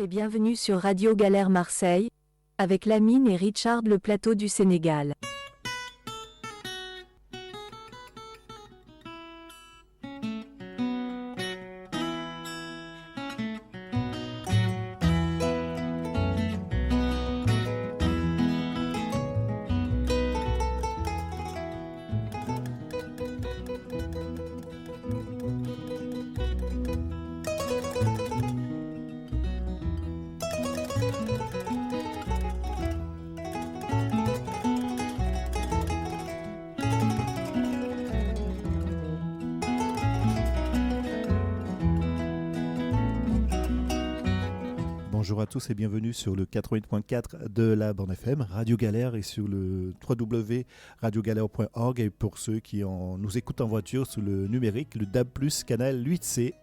et bienvenue sur Radio Galère Marseille, avec Lamine et Richard le plateau du Sénégal. Bonjour à tous et bienvenue sur le 88.4 de la bande FM, Radio Galère et sur le www.radiogalère.org et pour ceux qui nous écoutent en voiture sur le numérique, le DAB+, canal 8C.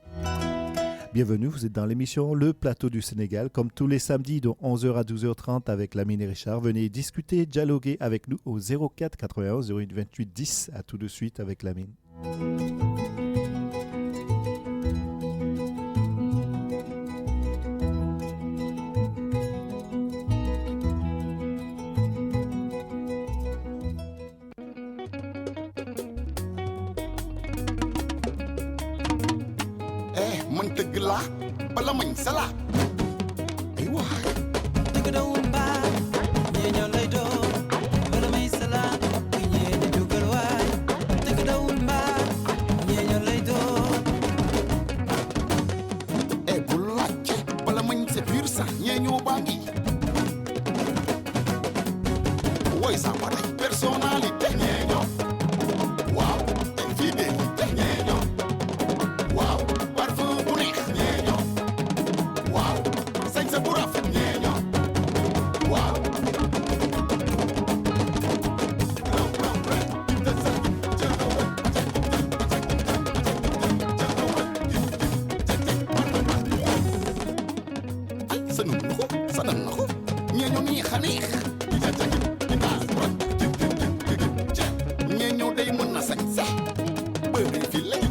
Bienvenue, vous êtes dans l'émission Le Plateau du Sénégal, comme tous les samedis de 11h à 12h30 avec Lamine et Richard. Venez discuter, dialoguer avec nous au 04 91 08 28 10. À tout de suite avec Lamine. Bala mañ sala ay waay dëgg dawul mbaa ñee ñoo lay doon bala may sala ñee di dugal waay dëgg dawul mbaa ñee ñoo lay doon e bu laajte bala mañ c'est pur sax ñee ñoo baa ngi woy sa waray personnalité ñee ñoo waaw e fidélité ñee ñoo waaw parfum bu neex ñee ñoo waaw sañ sa bu rafet ñee ñoo waaw sa nun na ko sa dan na ko ñee ñoo neex a neex ñee ñoo day mën na sañ sa bëri fi lay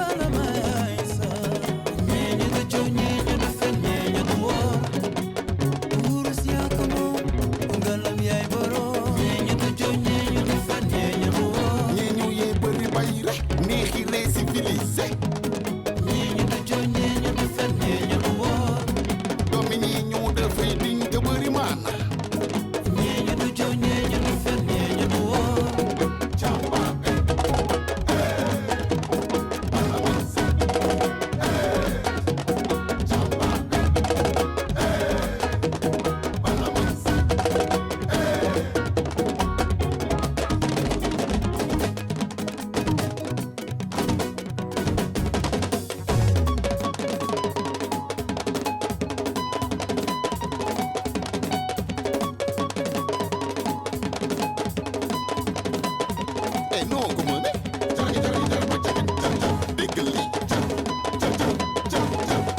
bala may sa ñee ñu du coow ñee ñu du fen ñee ñu du woor wurus yaa ko moom ngalam yaay borom ñee ñu du coow ñee ñu du fen ñee ñu du woor ñee ñoo yee bëri bay rek neexi ree civilisé ñee ñu du coow ñee ñu du fen ñee ñu du woor doomi ñee ñoo dafay diñ te bëri maana ñee ñu du coow ñee ñu du fen ñee ñu du woor jàmbaabe e noo ko mëne jari jari jari ba jagin jari jari dégg lii jari jari jari jari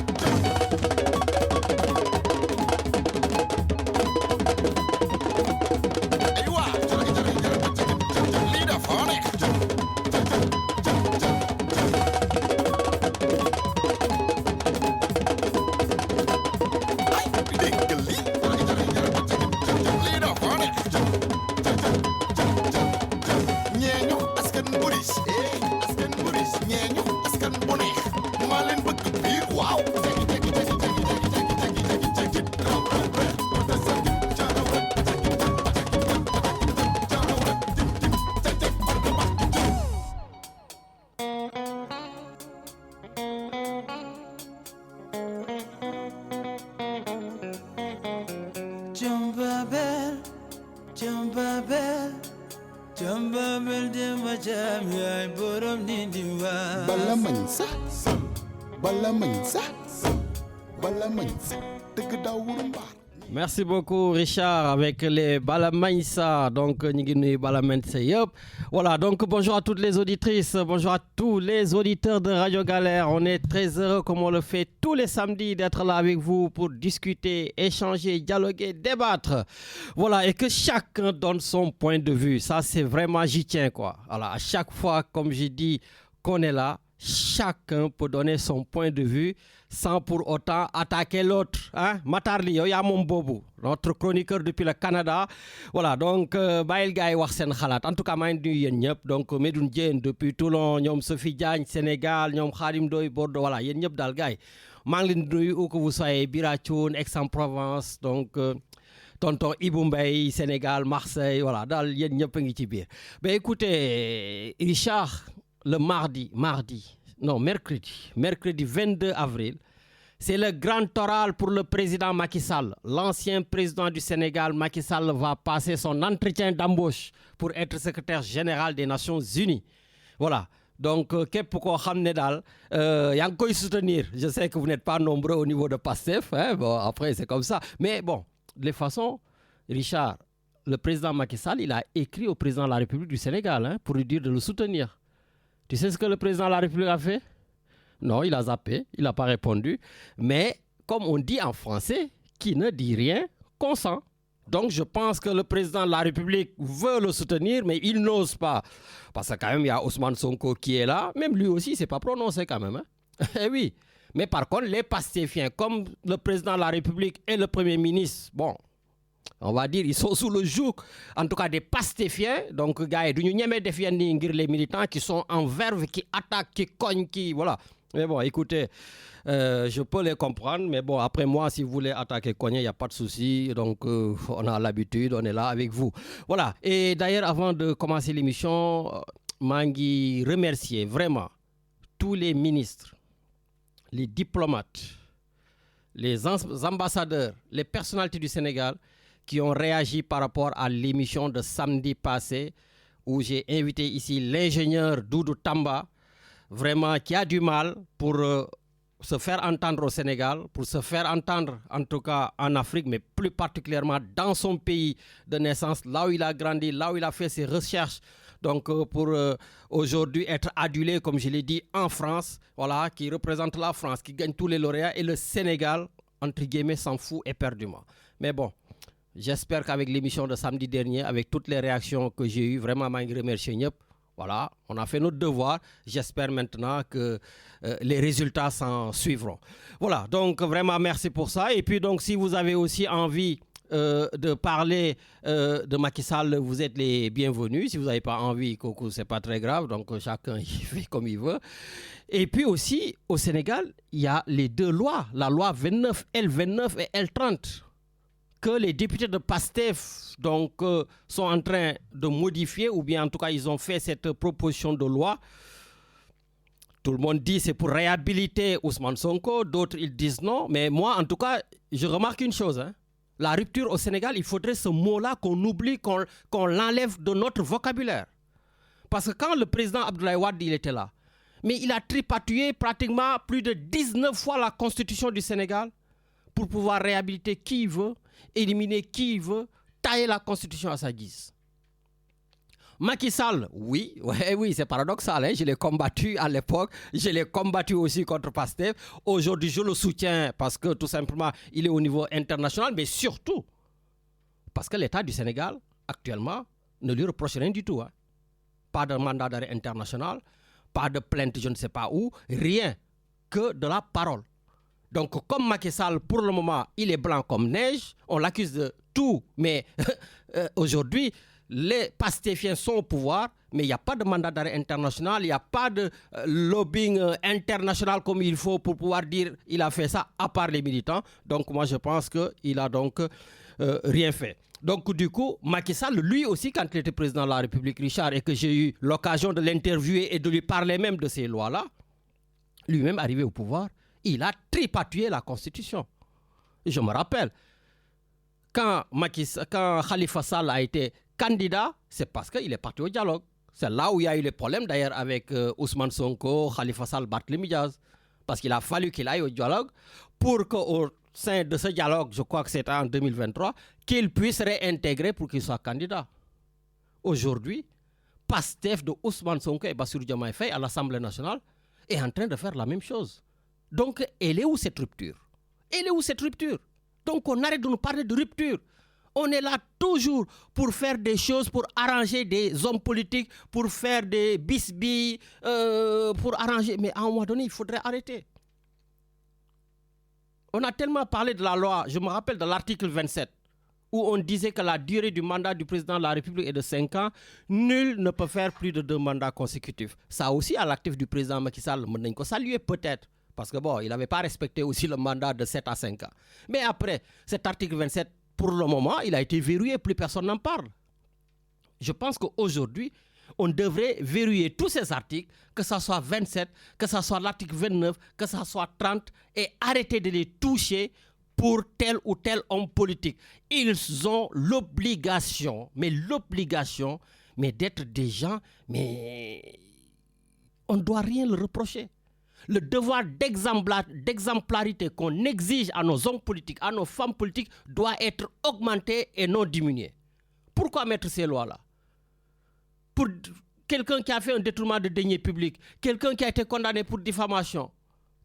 ay waa jari jari jari ba jagin jari jari lii dafa neex jari jari jari jari ay dégg lii jari jari jari ba jagin jari jari lii dafa neex jari ñeeñu askan bu riche askan bu riche ñeeñu askan bu neex maa leen bëgg biir waaw jagi jagi jagi jagi jagi jagi jagi jagi raw raw raw wata sagi jaraw rek jagi jaraw rek jim jim jagi barka barka jim Jumbabel, Jumbabel, Jumbabel demba jam yaay borom nindi waa bala mañ sa bala mañ sa bala mañ sa dëgg daw wuru mbaar Merci beaucoup Richard avec les Balamaïsa. Donc ñu ngi nuyu Balamaïsa yëpp. Voilà, donc bonjour à toutes les auditrices, bonjour à tous les auditeurs de Radio Galère. On est très heureux comme on le fait tous les samedis d'être là avec vous pour discuter, échanger, dialoguer, débattre. Voilà, et que chacun donne son point de vue. Ça c'est vraiment j'y tiens quoi. Voilà, à chaque fois comme j'ai dit qu'on est là, chacun peut donner son point de vue sans pour autant attaquer l'autre. Hein? Matarli, yow mon bobo, notre chroniqueur depuis le Canada. Voilà, donc, Baïl Gaï Warsen Khalat. En tout cas, je suis donc Medoun Dien depuis Toulon, Nyom Sophie Diagne, Sénégal, Nyom Khadim Doy, Bordeaux. Voilà, Yen Nyop Dalgaï. Manglin Doy, où que vous soyez, Birachoun, Aix-en-Provence, donc. Tonton Iboumbay, Sénégal, Marseille, voilà, dans Yen Nyop Ngitibir. Ben écoutez, Richard, le mercredi 22 avril, c'est le grand oral pour le président Macky Sall. L'ancien président du Sénégal, Macky Sall, va passer son entretien d'embauche pour être secrétaire général des Nations Unies. Voilà. Donc, pourquoi Hamnedal, soutenir. Je sais que vous n'êtes pas nombreux au niveau de PASTEF. Hein? Bon, après, c'est comme ça. Mais bon, de toute façon, Richard, le président Macky Sall, il a écrit au président de la République du Sénégal hein, pour lui dire de le soutenir. Tu sais ce que le président de la République a fait? Non, il a zappé, il n'a pas répondu. Mais comme on dit en français, qui ne dit rien consent. Donc je pense que le président de la République veut le soutenir, mais il n'ose pas. Parce que quand même, il y a Ousmane Sonko qui est là. Même lui aussi, il ne s'est pas prononcé quand même. Hein? Eh oui. Mais par contre, les pastéfiens, comme le président de la République et le Premier ministre, bon, on va dire, ils sont sous le joug, en tout cas des pastéfiens. Donc, gars, les militants qui sont en verve, qui attaquent, qui cognent, qui... Voilà. Mais bon, écoutez, je peux les comprendre. Mais bon, après moi, si vous voulez attaquer, cogner, il n'y a pas de souci. Donc, on a l'habitude, on est là avec vous. Voilà. Et d'ailleurs, avant de commencer l'émission, Mangi remercier vraiment tous les ministres, les diplomates, les ambassadeurs, les personnalités du Sénégal qui ont réagi par rapport à l'émission de samedi passé où j'ai invité ici l'ingénieur Doudou Tamba, vraiment qui a du mal pour se faire entendre au Sénégal, pour se faire entendre en tout cas en Afrique, mais plus particulièrement dans son pays de naissance, là où il a grandi, là où il a fait ses recherches. Donc pour aujourd'hui être adulé, comme je l'ai dit, en France, voilà, qui représente la France, qui gagne tous les lauréats, et le Sénégal, entre guillemets, s'en fout éperdument. Mais bon, j'espère qu'avec l'émission de samedi dernier, avec toutes les réactions que j'ai eues, vraiment, je remercie. Voilà, on a fait notre devoir. J'espère maintenant que les résultats s'en suivront. Voilà, donc vraiment merci pour ça. Et puis donc, si vous avez aussi envie de parler de Macky Sall, vous êtes les bienvenus. Si vous n'avez pas envie, coucou, c'est pas très grave. Donc chacun il fait comme il veut. Et puis aussi, au Sénégal, il y a les deux lois, la loi 29, L29 et L30. Que les députés de PASTEF donc, sont en train de modifier, ou bien en tout cas ils ont fait cette proposition de loi. Tout le monde dit c'est pour réhabiliter Ousmane Sonko, d'autres ils disent non. Mais moi en tout cas, je remarque une chose. Hein. La rupture au Sénégal, il faudrait ce mot-là qu'on oublie, qu'on l'enlève de notre vocabulaire. Parce que quand le président Abdoulaye Wade il était là, mais il a tripatouillé pratiquement plus de 19 fois la constitution du Sénégal pour pouvoir réhabiliter qui il veut, éliminer qui il veut, tailler la constitution à sa guise. Macky Sall, oui, c'est paradoxal, hein? Je l'ai combattu à l'époque, je l'ai combattu aussi contre Pastef. Aujourd'hui, je le soutiens parce que tout simplement, il est au niveau international, mais surtout parce que l'État du Sénégal, actuellement, ne lui reproche rien du tout. Hein? Pas de mandat d'arrêt international, pas de plainte, je ne sais pas où, rien que de la parole. Donc, comme Macky Sall, pour le moment, il est blanc comme neige, on l'accuse de tout, mais aujourd'hui, les pastéfiens sont au pouvoir, mais il n'y a pas de mandat d'arrêt international, il n'y a pas de lobbying international comme il faut pour pouvoir dire il a fait ça, à part les militants. Donc, moi, je pense qu'il a donc rien fait. Donc, du coup, Macky Sall, lui aussi, quand il était président de la République, Richard, et que j'ai eu l'occasion de l'interviewer et de lui parler même de ces lois-là, lui-même arrivé au pouvoir, il a tripatouillé la Constitution. Je me rappelle, quand Khalifa Sall a été candidat, c'est parce qu'il est parti au dialogue. C'est là où il y a eu les problèmes d'ailleurs avec Ousmane Sonko, Khalifa Sall, Barthélémy Diaz. Parce qu'il a fallu qu'il aille au dialogue pour qu'au sein de ce dialogue, je crois que c'était en 2023, qu'il puisse réintégrer pour qu'il soit candidat. Aujourd'hui, PASTEF de Ousmane Sonko et Bassirou Diomaye Faye à l'Assemblée nationale est en train de faire la même chose. Donc, elle est où cette rupture? Elle est où cette rupture? Donc, on arrête de nous parler de rupture. On est là toujours pour faire des choses, pour arranger des hommes politiques, pour faire des bisbilles, pour arranger. Mais à un moment donné, il faudrait arrêter. On a tellement parlé de la loi, je me rappelle de l'article 27, où on disait que la durée du mandat du président de la République est de 5 ans. Nul ne peut faire plus de 2 mandats consécutifs. Ça aussi, à l'actif du président Macky Sall, on peut saluer peut-être. Parce que bon, il n'avait pas respecté aussi le mandat de 7 à 5 ans. Mais après, cet article 27, pour le moment, il a été verrouillé, plus personne n'en parle. Je pense qu'aujourd'hui, on devrait verrouiller tous ces articles, que ce soit 27, que ce soit l'article 29, que ce soit 30, et arrêter de les toucher pour tel ou tel homme politique. Ils ont l'obligation, mais d'être des gens, mais on ne doit rien leur reprocher. Le devoir d'exemplarité qu'on exige à nos hommes politiques, à nos femmes politiques, doit être augmenté et non diminué. Pourquoi mettre ces lois-là? Pour quelqu'un qui a fait un détournement de deniers publics, quelqu'un qui a été condamné pour diffamation,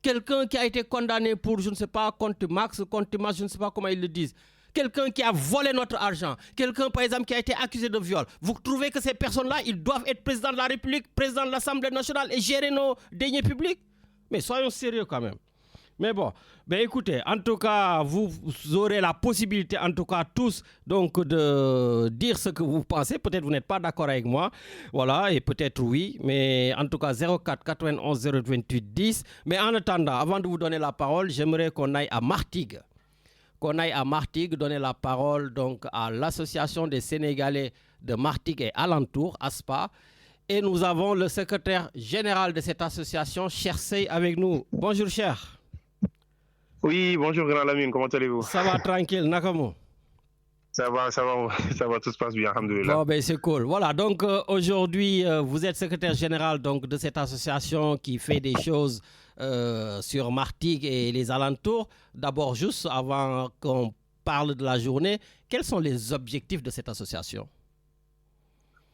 quelqu'un qui a été condamné pour, je ne sais pas, contumace, je ne sais pas comment ils le disent, quelqu'un qui a volé notre argent, quelqu'un, par exemple, qui a été accusé de viol. Vous trouvez que ces personnes-là, ils doivent être président de la République, président de l'Assemblée nationale et gérer nos deniers publics? Mais soyons sérieux quand même. Mais bon, ben écoutez, en tout cas, vous aurez la possibilité, en tout cas tous, donc de dire ce que vous pensez. Peut-être vous n'êtes pas d'accord avec moi, voilà, et peut-être oui, mais en tout cas 04 91 028 10. Mais en attendant, avant de vous donner la parole, j'aimerais qu'on aille à Martigues. Donner la parole donc à l'Association des Sénégalais de Martigues et alentours, ASPA. Et nous avons le secrétaire général de cette association, Cher Sey, avec nous. Bonjour, cher. Oui, bonjour, Grand Lamine, comment allez-vous? Ça va tranquille, Nakamo? Ça va, tout se passe bien, alhamdoulilah. Bon, ben c'est cool. Voilà, donc aujourd'hui, vous êtes secrétaire général donc, de cette association qui fait des choses sur Martigues et les alentours. D'abord, juste avant qu'on parle de la journée, quels sont les objectifs de cette association?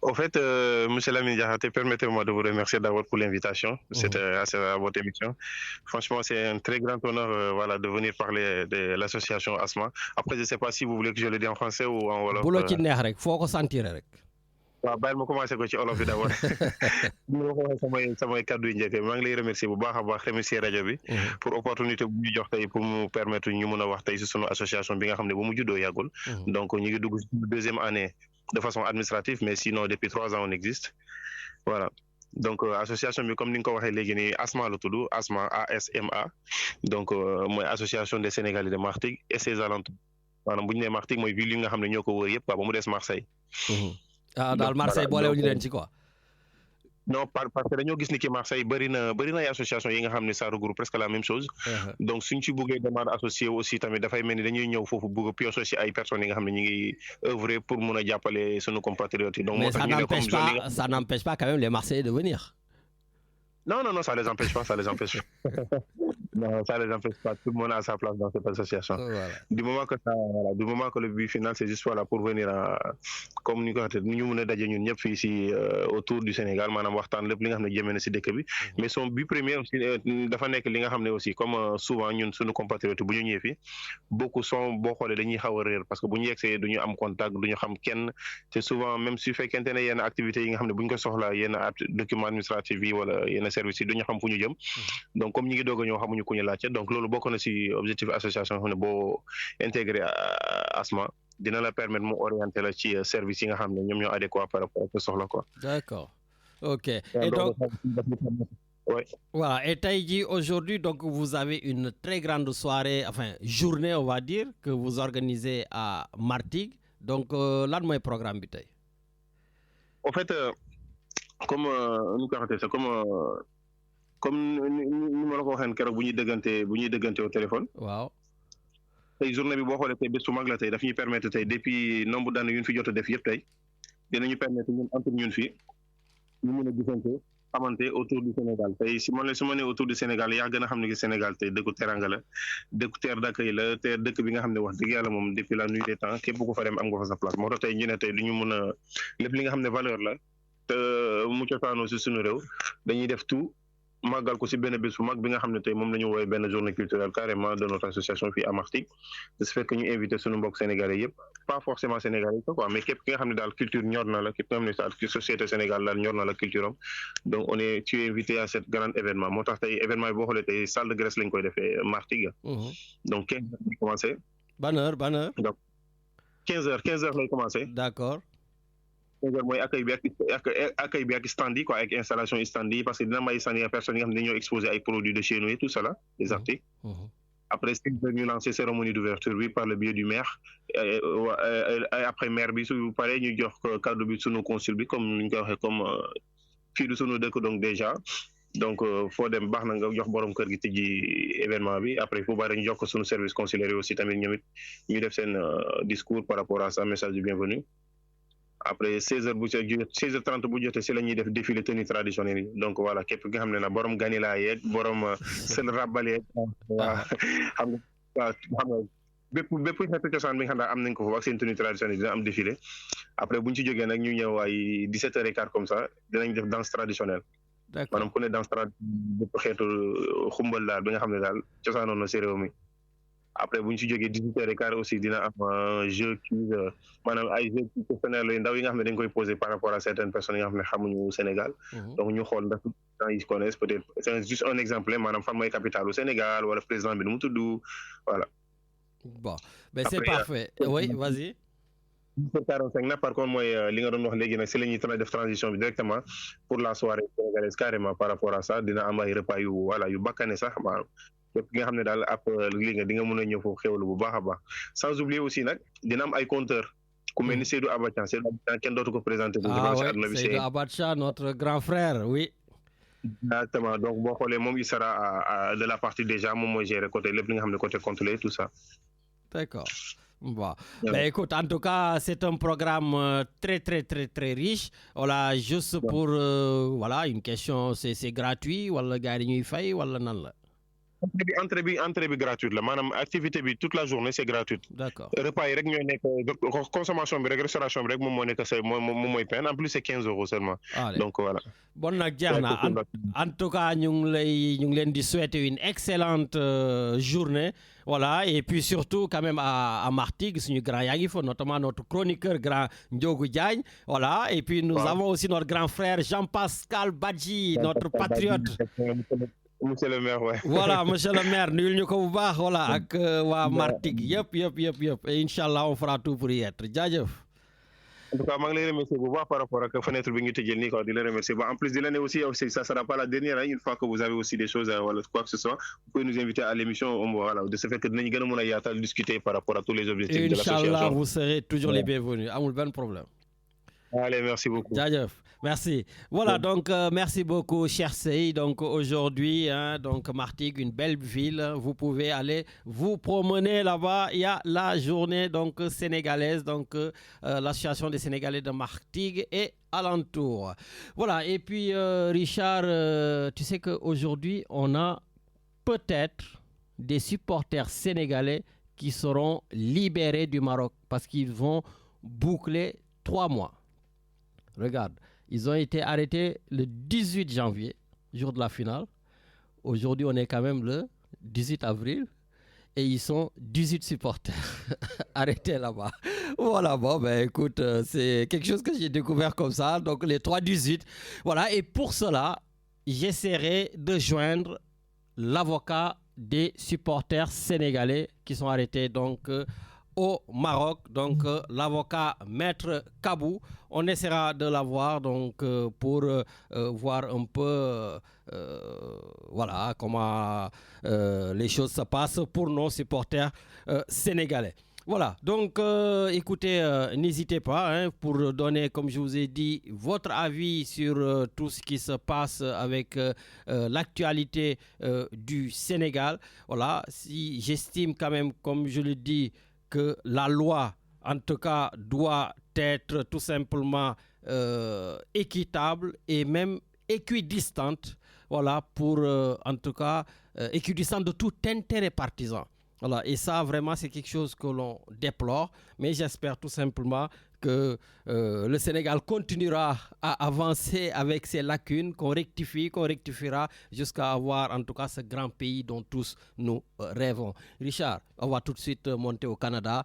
Au fait, M. Lamine Diakhaté, permettez-moi de vous remercier d'abord pour l'invitation à votre émission. Franchement, c'est un très grand honneur voilà, de venir parler de l'association ASMA. Après, je ne sais pas si vous voulez que je le dise en français ou en wolof. Bu la ci neex rek foo ko sentir rek. waaw bàyyil ma commencé ko ci olof bi d'abord. bi ma ko waxee samay kàddu yu njëkk maa ngi lay remercier bu baax a baax remercier rajo bi. pour opportunité bu ñu jox tey pour mu permettre ñu mën a wax tey si sunu association bi nga xam ne bu mu juddoo yàggul. Donc ñu ngi dugg si deuxième année de façon administrative, mais sinon depuis 3 ans on existe. Voilà. Donc association bi comme ni nga ko waxee léegi nii ASMA la tudd ASMA ASMA donc mooy association des Sénégalais de Martigues et ses alentours maanaam bu ñu nee Martigues mooy ville yi nga xam ne ñoo ko wër yëpp ba mu des Marseille. Ah daal Marseille boolewuñu leen ci quoi. Non, parce que dañoo gis ni ki Marseille bëri na ay association yi nga xam ne ça regroupe presque la même chose. Donc suñ ci bëggee demande associé aussi tamit dafay mel ni dañuy ñëw foofu bëgg a piocher ci ay personnes yi nga xam ne ñu ngi œuvrer pour mun a jàppale sunu compatriotes yi. Donc mais ça n'empêche pas quand même les Marseillais de venir. Non, ça les empêche pas. Non, ça les empêche pas. Tout le monde a sa place dans cette association. Voilà. Du moment que le but final, c'est juste voilà, pour venir comme ñu mën a daje ñun ñëpp fii si autour du Sénégal maanaam waxtaan lépp li nga xam ne jëmee na si dëkk bi. Mais son but premier aussi dafa nekk li nga xam ne aussi comme souvent ñun suñu compatriotes bu ñu ñëwee fii beaucoup sont boo xoolee dañuy xaw a réer parce que bu ñu yegsee du ñu am contact du ñu xam kenn te souvent même su fekkente ne yenn activités yi nga xam ne bu ñu ko soxlaa yenn documents administratifs yi wala yenn services yi du ñu xam fu ñu jëm. Donc comme ñi ngi doog a ñëw xamuñu ku ñu laajte donc loolu bokk na si objectif association xam ne boo intégré ASMA dina la permettre mu orienter la ci service yi nga xam ne ñoom ñoo adéquat par rapport ak soxla quoi. D'accord. Ok. Et donc ouais. Voilà. Et Taïdi, aujourd'hui donc vous avez une très grande soirée, enfin journée on va dire que vous organisez à Martigues. Donc lan mooy programme bi tey. En fait comme nu ko waxatee c'est comme ni ma la ko waxee keroog bu ñuy dëggante au téléphone. Waaw. tey journée bi boo xoolee tey bés bu mag la tey daf ñuy permettre tey depuis nombre d'années yu ñu fi jot a def yëpp tey dinañu permettre ñun entre ñun fii ñu mën a gisante xamante autour du Sénégal tey su ma nee autour du Sénégal yaa gën a xam ne que Sénégal tey dëkku teranga la dëkku terre d'accueil la te dëkk bi nga xam ne wax dëgg yàlla moom depuis la nuit des temps képp ku fa dem am nga fa sa place moo tax tey ñu ne tey du ñu mën a lépp li nga xam ne valeur la te mu cosaanoo si suñu réew dañuy def tout màggal ko si benn bés bu mag bi nga xam ne tey moom la ñu woowee benn journée culturelle carrément de notre association fii à Martigues de ce fait que ñu invité suñu mbokk sénégalais yëpp pas forcément sénégalais quoi mais képp ki nga xam ne daal culture ñor na la képp nga xam ne daal société Sénégal daal ñor na la culture am donc tu es invité à cet grand événement moo tax tey événement bi boo xoolee tey salle de Grèce lañ koy defee Martigues donc 15 heures lay commencé. Ban heure donc 15 heures lay commencé. D'accord. mooy accueil bi ak stand yi quoi ak installation stand yi parce que dina may stand yi personnes yi nga xam ne dañoo exposé ay produits de chez nous et tout ça là des articles. Après ñu lancé cérémonie d'ouverture bi par le biais du maire après maire bi su paree ñu jox cadeau bi sunu consul bi comme ñu ko waxee comme fii du sunu dëkk donc déjà donc foo dem baax na nga jox borom kër gi tijji événement bi après fu bari ñu jox ko sunu service consulaire aussi tamit ñoom it ñu def seen discours par rapport à ça message du bienvenu. Après 16h30 bu jotee si la ñuy def défilé tenue traditionnelle yi donc voilà képp nga xam ne na borom ganila yeeg borom seen rabal yeeg waa xam nga bépp xeetu cosaan bi nga xam ne am nañ ko foofu ak seen tenue traditionnelle dina am défilé après bu ñu ci jógee nag ñu ñëw ay 17h15 comme ça dinañ def danse traditionnelle. D'accord maanaam ku ne danse traditionnelle bépp xeetu xumbal daal bi nga xam ne daal cosaanoon na si réew mi. Après bu ñu ci jógee 18h15 aussi dina am jeu quiz maanaam ay jeux personnels yu ndaw yi nga xam ne dañ koy poser par rapport à certaines personnes yi nga xam ne xamuñu Sénégal. Donc ñu xool ndax ils connaissent peut-être c'est juste un exemple maanaam fan mooy capitale au Sénégal wala président bi nu mu tudd voilà. Bon mais c'est parfait oui vas-y. 17h45 nag par contre mooy li nga doon wax léegi nag si la ñuy def transition bi directement pour la soirée sénégalaise carrément par rapport à ça dina am ay repas yu voilà yu bakkane sax maanaam. képp ki nga xam ne daal ab lii nga di nga mën a ñëw foofu xewlu bu baax a baax sans oublier aussi nag dina am ay compteurs ku mel ni Seydou Abacha kenn dootu ko présenté. Seydou Abacha notre grand frère oui. Exactement donc boo xoolee moom il sera de la partie déjà moom mooy gérer côté lépp li nga xam ne côté contrôlé tout ça. D'accord. Bon, ben écoute, en tout cas, c'est un programme très riche. Voilà, juste pour voilà une question, c'est gratuit wala gars yi ñuy fay wala nan la. entrée bi gratuite la maanaam activité bi toute la journée c'est gratuite. D'accord. repas yi rek ñooy nekk consommation bi rek restauration bi rek moom moo nekk moom mooy peine en plus c'est 15 € seulement. Allez. Donc voilà. Bon nag jeex na en tout cas ñu ngi leen di souhaiter une excellente journée. Voilà, et puis surtout quand même à Martigues, suñu grand yaa ngi fa notamment notre chroniqueur grand Ndiogou Diagne. Voilà, et puis nous avons aussi notre grand frère Jean-Pascal Badji, notre patriote. Monsieur le maire, ouais. Voilà, monsieur le maire, nuyul ñu ko bu baax voilà ak waa Martigues yëpp et Inch'Allah on fera tout pour y être jaajëf. En tout cas maa ngi lay remercier bu baax par rapport ak fenêtre bi ñu tëjee nii quoi di la remercier ba en plus di la ne aussi ça sera pas la dernière une fois que vous avez aussi des choses wala quoi que ce soit vous pouvez nous inviter à l'émission voilà de ce fait que dinañ gën a mën a yaatal discuter par rapport à tous les objectifs de l'association. Inch'Allah vous serez toujours les bienvenus amul benn problème. Allez, merci beaucoup. Jaajëf. Merci. Voilà, donc merci beaucoup, cher Sey. Donc aujourd'hui, donc Martigues, une belle ville. Vous pouvez aller vous promener là-bas. Il y a la journée donc sénégalaise, donc l'association des Sénégalais de Martigues et alentour. Voilà. Et puis Richard, tu sais qu'aujourd'hui, on a peut-être des supporters sénégalais qui seront libérés du Maroc parce qu'ils vont boucler 3 mois. Regarde. Ils ont été arrêtés le 18 janvier, jour de la finale. Aujourd'hui, on est quand même le 18 avril et ils sont 18 supporters arrêtés là-bas. Voilà, bon, ben écoute, c'est quelque chose que j'ai découvert comme ça. Donc, les 3-18. Voilà, et pour cela, j'essaierai de joindre l'avocat des supporters sénégalais qui sont arrêtés donc au Maroc, donc l'avocat Maître Kabou. On essaiera de l'avoir donc pour voir un peu voilà comment les choses se passent pour nos supporters sénégalais. Voilà, donc écoutez, n'hésitez pas pour donner, comme je vous ai dit, votre avis sur tout ce qui se passe avec l'actualité du Sénégal. Voilà, si j'estime quand même, comme je le dis, que la loi, en tout cas, doit être tout simplement équitable et même équidistante, voilà, pour en tout cas équidistante de tout intérêt partisan. Voilà, et ça, vraiment, c'est quelque chose que l'on déplore, mais j'espère tout simplement que le Sénégal continuera à avancer avec ses lacunes, qu'on rectifiera jusqu'à avoir en tout cas ce grand pays dont tous nous rêvons. Richard, on va tout de suite monter au Canada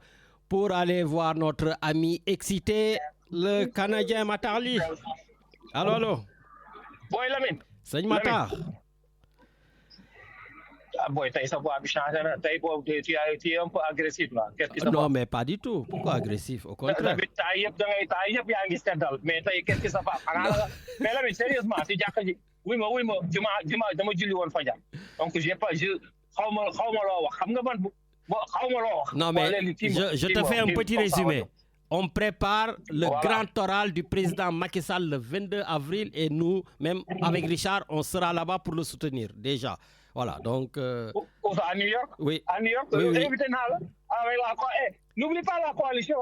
pour aller voir notre ami excité, le Canadien Matarli. Allô? Boy Lamine. Seigne Matar. Ah boy, t'as sa voix changé na. T'as tu es un peu agressif là. Qu'est-ce qui se passe? Non, mais pas du tout. Pourquoi agressif? Au contraire. T'as yëpp yaa ngi seddal mais tey qu'est-ce qui se passe? Mais Lamine sérieusement si jàkka ji oui ma dama julli woon fajar. Donc xaw ma loo wax xam nga man xaw ma loo wax. Non mais je te fais un petit résumé. On prépare le grand oral du président Macky Sall le 22 avril et nous, même avec Richard, on sera là-bas pour le soutenir déjà. Voilà, donc... À New York? Oui. À New York, oui. invité naa la avec n'oublie pas la coalition.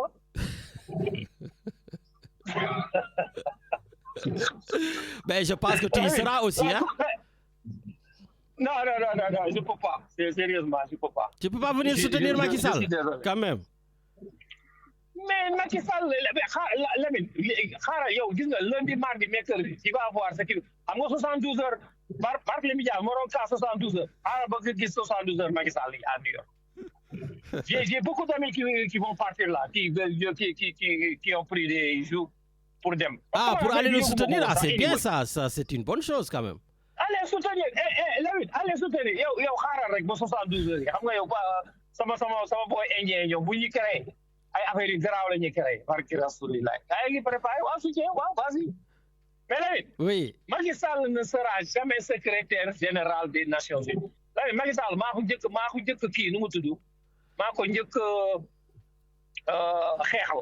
Ben, je pense que tu y seras aussi, hein? Non, je peux pas. Sérieusement, je peux pas. Tu peux pas venir soutenir Macky Sall, quand même. Mais Macky Sall, Lamine, xaaral yow gis nga lundi, mardi, mercredi, tu vas voir ce qu'il xam nga 72 heures Barthélémy Dias moo doon cas 72 heures. Xaaral ba nga gis 72 heures Macky Sall à New York. J'ai beaucoup d'amis qui vont partir là, qui ont pris des jours pour dem. Ah, pour aller le soutenir, ah, c'est bien ça, c'est une bonne chose quand même. Allez soutenir, Lamine, allez soutenir. Yow xaaral rek ba 72 heures yi xam nga yow sama boy indien yow bu ñu créé ay affaire yu garaaw la ñuy créé barki Rasulillah. Ay ngi préparé waaw soutien waaw vas-y. Mais Lamine, oui. Macky Sall ne sera jamais secrétaire général des Nations Unies. Lamine, Macky Sall maa ko njëkk kii nu mu tudd maa ko njëkk xeexal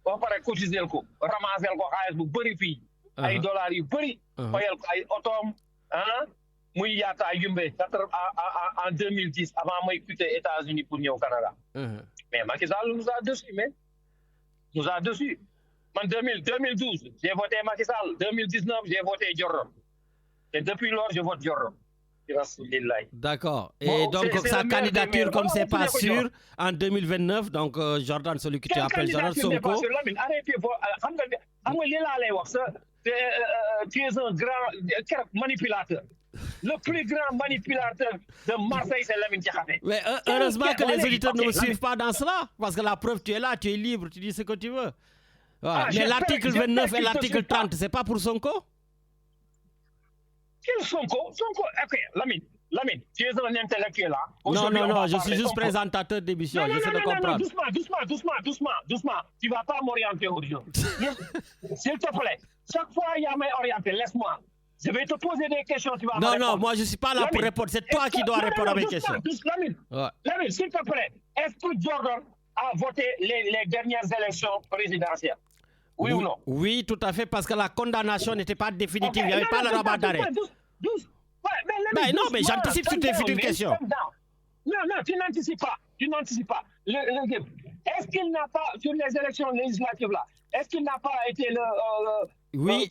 ba pare cotiser ko ramasser ko xaalis bu bëri fii ay dollars yu bëri fayal ko ay otoom muy yaata yumbe en 2010 avant may quitter États-Unis pour ñëw Canada. Mais Macky Sall nous a déçus. En 2012, j'ai voté Macky Sall. 2019, j'ai voté Jordan. Et depuis lors, je vote Jordan. D'accord. Et donc, sa candidature, comme c'est pas sûr, en 2029, donc Jordan, celui que tu appelles Jordan Sonko. Arrêtez, tu es un grand manipulateur. Le plus grand manipulateur de Marseille, c'est Lamine Diakhaté. Mais heureusement que les auditeurs ne me suivent pas dans cela. Parce que la preuve, tu es là, tu es libre, tu dis ce que tu veux. Voilà. Mais l'article 29 et l'article 30, c'est pas pour Sonko? Quel Sonko? Ok, Lamine, tu es un intellectuel là. Non, je suis juste présentateur d'émission, j'essaie de comprendre. Doucement. Tu vas pas m'orienter aujourd'hui. S'il te plaît, chaque fois il y a m'orienter, laisse-moi. Je vais te poser des questions, tu vas me répondre. Non, moi je suis pas là pour répondre, c'est toi qui dois répondre à mes questions. Lamine, s'il te plaît, est-ce que Jordan a voté les dernières élections présidentielles? Oui ou non? Oui, tout à fait, parce que la condamnation n'était pas définitive, il n'y avait pas le rabat d'arrêt. Mais j'anticipe sur tes futures questions. Non, tu n'anticipes pas. Est-ce qu'il n'a pas, sur les élections législatives là, est-ce qu'il n'a pas été oui,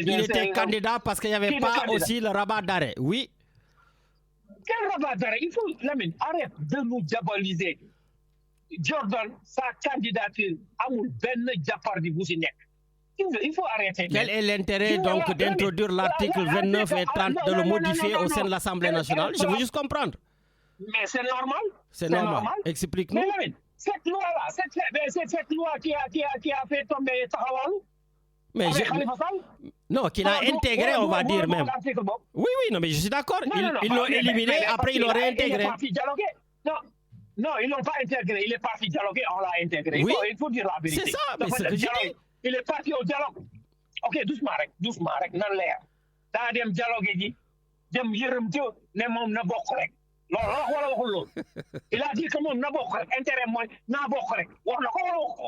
il était candidat parce qu'il n'y avait pas aussi le rabat d'arrêt, oui. Quel rabat d'arrêt? Il faut, Lamine, arrête de nous diaboliser. Jordan, sa candidature, amul ben japardi bu ci nek. Il faut arrêter. Quel est l'intérêt donc d'introduire l'article 29 et 30, de le modifier au sein de l'Assemblée nationale? Je veux juste comprendre. Mais c'est normal. C'est normal. Explique-nous. Mais cette loi-là, cette loi qui a fait tomber Taxawal. Mais non, qu'il a intégré, on va dire même. Oui, non, mais je suis d'accord. Ils l'ont éliminé, après ils l'ont réintégré. Non, ils l'ont pas intégré. Il est parti dialoguer, on l'a intégré. Oui. Il faut dire la vérité. C'est ça, mais c'est ce que je dis. Il est parti au dialogue. Ok, doucement rek, nan leer. Daa dem dialogue ji, dem yërëm ci ne moom na bokk rek. Loolu wax wala waxul loolu. Il a dit que moom na bokk rek. Intérêt mooy na bokk rek. Wax na ko wala wax ko.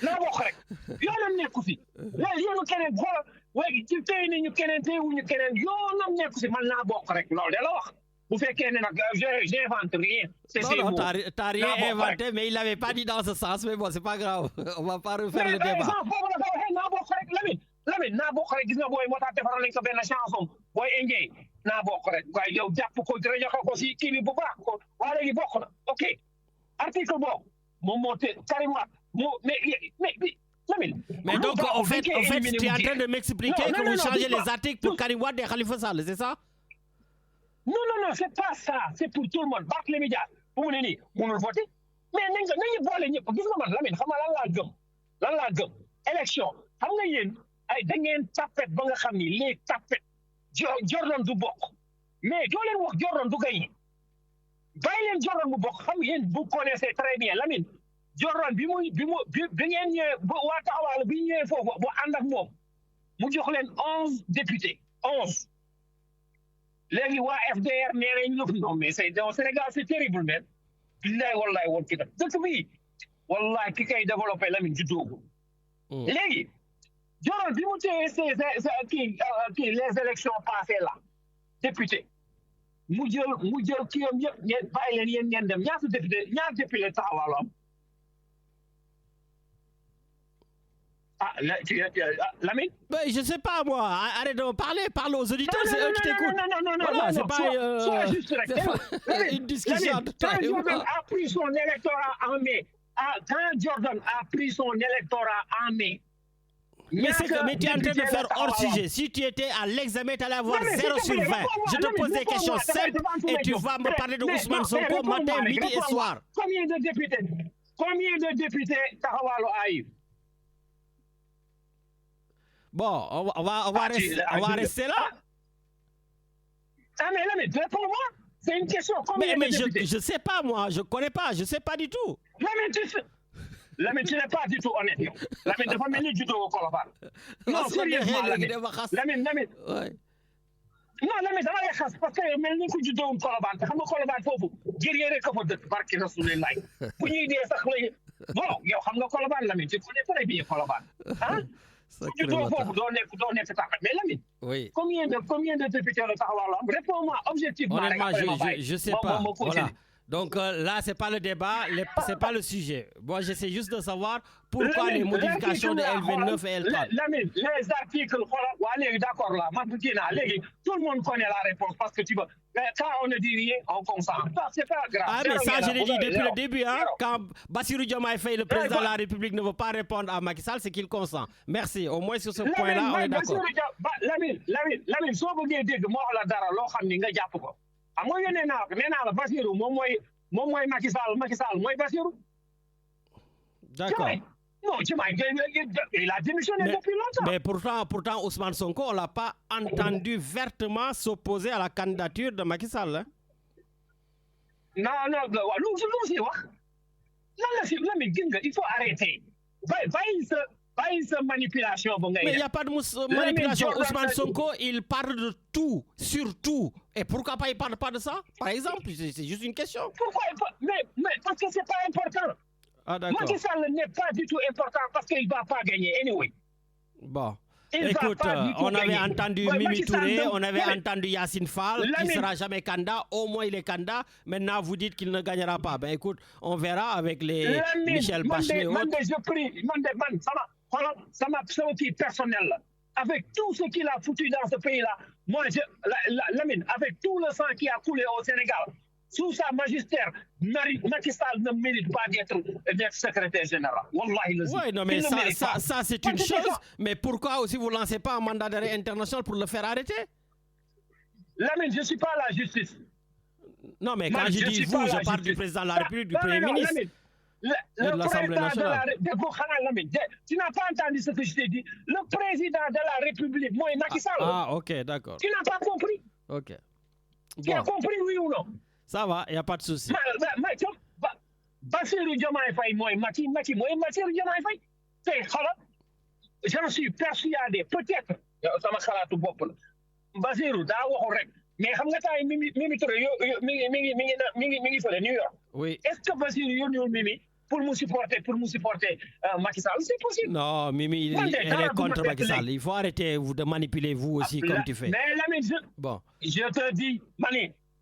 Na bokk rek. Yoonam nekku si. Léegi yoonu keneen xoolal. Léegi ci tey ni ñu keneen tey wuñu keneen yoonam nekku si man naa bokk rek. Loolu de la wax. Vous faites qu'il j'invente rien. Non, t'as rien inventé, mais il l'avait pas dit dans ce sens. Mais bon, c'est pas grave. On va pas refaire le débat. Lamine naa bokk rek gis nga booy moo tax defaral nañ ko benn chanson booy indien naa bokk rek waaye yow jàpp ko joxe ko si kii bi bu baax ko waa léegi bokk na ok article boobu moom moo te Karim Wade mais Lamine. Mais donc, en fait, tu es en train de m'expliquer que vous changez les articles pour Karim Wade et Khalifa Sall, c'est ça? Non, c'est pas ça. C'est pour tout le monde. Barthélémy Dias, bu mu ne nii mënul voter. Mais nañu boole ñëpp gis nga man Lamine xam nga lan laa gëm élection xam nga yéen ay da ngeen tapet ba nga xam ni les tapet Jordan du bokk mais doo leen wax Jordan du gagné bàyyi leen Jordan bu bokk xam yéen vous connaissez très bien Lamine Jordan bi ngeen ñëwee waa taxawaal bi ñëwee foofu bu ànd ak moom mu jox leen 11 députés 11 léegi waa FDR nee nañ ñu non mais c'est au Sénégal c'est terrible même billahi wallahi woon ki dëkk bi wallahi ki kay développé Lamine juddoogu léegi Jordan bi mu téye les élections passées là député mu jël kii yam yëpp ngeen bàyyi leen yéen ngeen dem ñaata député taxawaalu am Lamine? Je ne sais pas, moi. Arrête de me parler. Parle aux auditeurs, c'est eux qui t'écoutent. Non, c'est pas une discussion de Quand Jordan a pris son électorat en mai, Mais tu es en train de faire hors sujet. Si tu étais à l'examen, tu allais avoir 0 sur 20. Je te pose des questions simples et tu vas me parler de Ousmane Sonko matin, midi et soir. Combien de députés Taxawalu a eu? Bon, on va rester là. Ah, mais là, mais réponds-moi. C'est une question. Mais je sais pas, moi. Je connais pas. Je sais pas du tout. Là, mais tu n'es pas du tout honnête. Là, mais dafa mel ni judo au Colobane. Non, sérieusement, Lamine. Non, Lamine, dama lay xas parce que mel ni ku judo au Colobane. Te xam nga Colobane foofu guerrier rek ko fa dëkk barki Rasulullah. Bu ñuy dee sax la bon, yow xam nga Colobane Lamine, tu connais très bien Colobane. Hein? Mais Lamine, oui. Combien de députés le Taxawalu am? Réponds-moi objectivement. Honnêtement, je sais pas. Voilà. Donc là, c'est pas le débat, c'est pas le sujet. Moi, j'essaie juste de savoir pourquoi les modifications de L29 et L30. Lamine, les articles, d'accord là, tout le monde connaît la réponse parce que tu veux. Quand on ne dit rien, on consent. C'est pas grave. Ah, mais ça, je l'ai dit depuis le début. Hein, quand Bassirou Diomaye Faye, le président de la République, ne veut pas répondre à Macky Sall, c'est qu'il consent. Merci. Au moins sur ce point-là, on est d'accord. Lamine, soo bëggee dégg moo wax la dara loo xam ni nga jàpp ko. xam nga nee naa la Bassirou moom mooy Macky Sall mooy Bassirou. D'accord. Non, il a démissionné depuis longtemps. Mais pourtant, Ousmane Sonko, on l'a pas entendu vertement s'opposer à la candidature de Macky Sall. Hein? Non, lu si wax. Il faut arrêter. Bàyyi sa manipulation bu ngay. Mais il n'y a pas de manipulation. Ousmane Sonko, il parle de tout, surtout. Et pourquoi pas il parle pas de ça? Par exemple, c'est juste une question. Pourquoi? Mais parce que c'est pas important. Ah, d'accord. Macky Sall n'est pas du tout important parce qu'il va pas gagner anyway. Bon. Écoute, on avait entendu Mimi Touré, on avait entendu Yassine Fall, qui ne sera jamais candidat. Au moins, il est candidat. Maintenant, vous dites qu'il ne gagnera pas. Ben écoute, on verra avec les Michel Bachelet et autres. Je prie, ça m'a petit personnel. Avec tout ce qu'il a foutu dans ce pays-là, moi, Lamine, avec tout le sang qui a coulé au Sénégal, sous sa magistère, Macky Sall ne mérite pas d'être secrétaire général. Wallahi. Oui, non, mais ça c'est une chose. Mais pourquoi aussi vous ne lancez pas un mandat d'arrêt international pour le faire arrêter? Lamine, je ne suis pas la justice. Non, mais quand je dis vous, je parle du président de la République, du Premier ministre. Le l'Assemblée nationale. Tu n'as pas entendu ce que je t'ai dit. Le président de la République, moi, Macky Sall. Ah, ok, d'accord. Tu n'as pas compris. Ok. Tu as compris, oui ou non? Ça va, il n'y a pas de souci. Bassirou Diomaye Faye mooy Macky mooy Bassirou Diomaye Faye. Tey xoolal, je suis persuadé peut-être sama xalaatu bopp la Bassirou daa waxul rek mais xam nga tay Mimi Touré mi ngi fële New York. Oui. Est-ce que Bassirou yónniwul Mimi pour me supporter Macky Sall? C'est possible. Non, Mimi, elle est contre Macky Sall. Il faut arrêter de manipuler vous aussi comme tu fais. Mais Lamine, je te dis,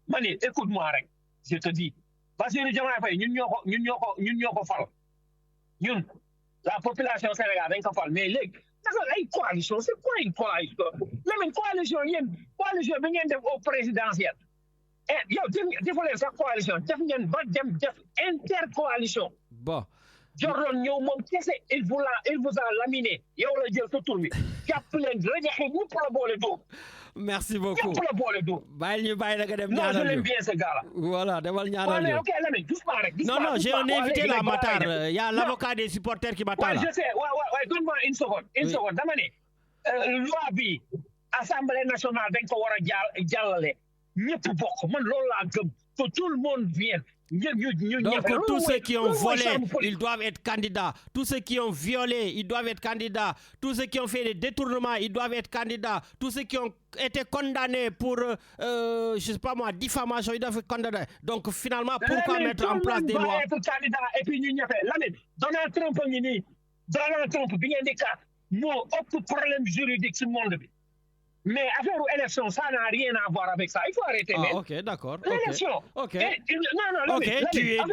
Mani, écoute-moi rek. Je te dis, Bassirou Diomaye Faye ñun ñoo ko fal. Ñun la population sénégalaise dañ ko fal mais léegi que ay coalition c'est quoi une coalition Lamine coalition bi ngeen def au présidentiel yow defu leen sax coalition def ngeen ba dem def intercoalition bon Jordan ñëw moom kese il vous a laminé yow la jël sa tur bi jàpp leen rajaxe ñëpp la boole dóor merci beaucoup ñëpp la boole dóor bàyyi la nga dem non je ñaanal l'aime ñu bien ce gars là voilà demal ñaanal mais ñu ok Lamine doucement rek non j'ai un invité là Matar il y a Non. l'avocat des supporters qui m'attend ouais là je sais ouais donne-moi une seconde dama ne loi bi assemblée nationale dañ ko war a jàllale ñëpp bokk man loolu laa gëm que tout le monde vienne donc tous ceux qui ont volé ils doivent être candidats tous ceux qui ont violé ils doivent être candidats tous ceux qui ont fait des détournements ils doivent être candidats tous ceux qui ont été condamnés pour je sais pas moi diffamation ils doivent être condamnés donc finalement pourquoi mettre en place des lois être candidat et puis ñu ñëfee Lamine Donald Trump ngi nii Donald Trump bi ngeen di kaat moo ëpp problème juridique ci monde bi mais affaire élection ça n'a rien à voir avec ça il faut arrêter ok d'accord l'élection ok non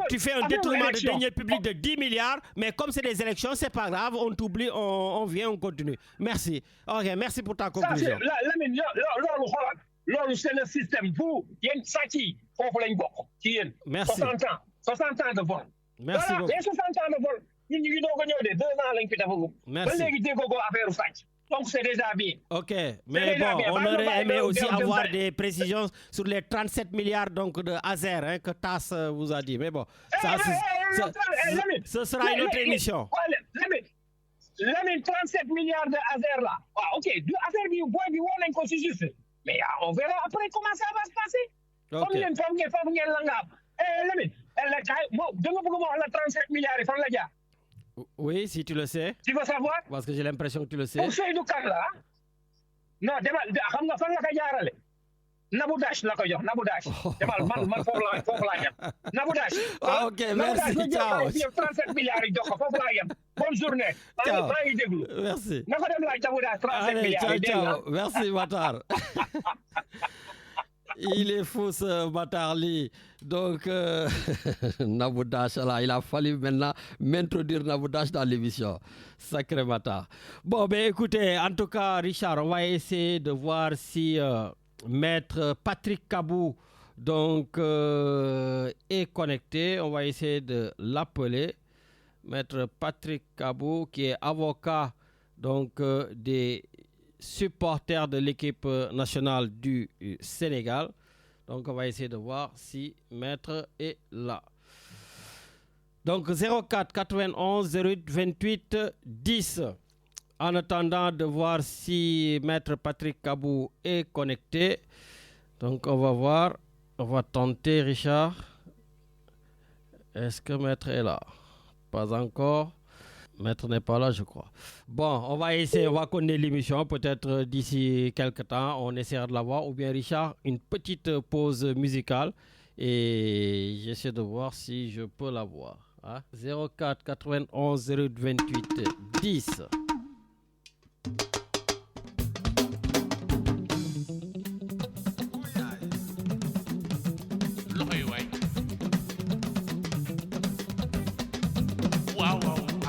tu fais un détournement de deniers publics de 10 milliards mais comme c'est des élections c'est pas grave on t'oublie on vient on continue merci ok merci pour ta conclusion Lamine loolu xoolal loolu c'est le système vous yéen sàcc yi foofu lañ bokk ci yéen merci 60 ans de vol merci beaucoup les 60 ans de vol ñun ñu ngi doog a ñëw de 2 ans lañ fi defagum merci ba léegi déggoo ko affaire sàcc donc c'est déjà bien. Ok, mais bon, on aurait aimé aussi avoir des précisions sur les 37 milliards donc de Azer hein, que TAS vous a dit. Mais bon, ce sera une autre émission. Lamine 37 milliards de Azer là. Ok, affaire bi boy bi woo nañ ko si juste. Mais on verra après comment ça va se passer. Ok. Comme ngeen la nga am. Lamine, da nga bëgg wax la 37 milliards yi fan la jaar. Oui, si tu le sais. Tu veux savoir? Parce que j'ai l'impression que tu le sais. Pour Seydou Kane la non demal xam nga fan la ko jaarale Nabou Dash la ko jox Nabou Dash demal man foofu laa yem Nabou Dash ok merci ciao 37 milliards yi jox ko foofu laa yem bonne journée maa ngi déglu merci na ko dem laaj Nabou Dash 37 milliards allez yi ciao merci Matar il est fou ce Matar Ly donc Nabou Dash là il a fallu maintenant m'introduire Nabou Dash dans l'émission sacré Matar bon ben écoutez en tout cas Richard on va essayer de voir si maître Patrick Kabou donc est connecté on va essayer de l'appeler maître Patrick Kabou qui est avocat donc des supporters de l'équipe nationale du Sénégal. Donc, on va essayer de voir si Maître est là. Donc, 04 91 08 28 10. En attendant de voir si Maître Patrick Kabou est connecté. Donc, on va voir. On va tenter, Richard. Est-ce que Maître est là? Pas encore. Maître n'est pas là, je crois. Bon, on va essayer, on va connaître l'émission. Peut-être d'ici quelques temps, on essaiera de la voir. Ou bien, Richard, une petite pause musicale. Et j'essaie de voir si je peux la voir. Hein? 04 91 08 28 10.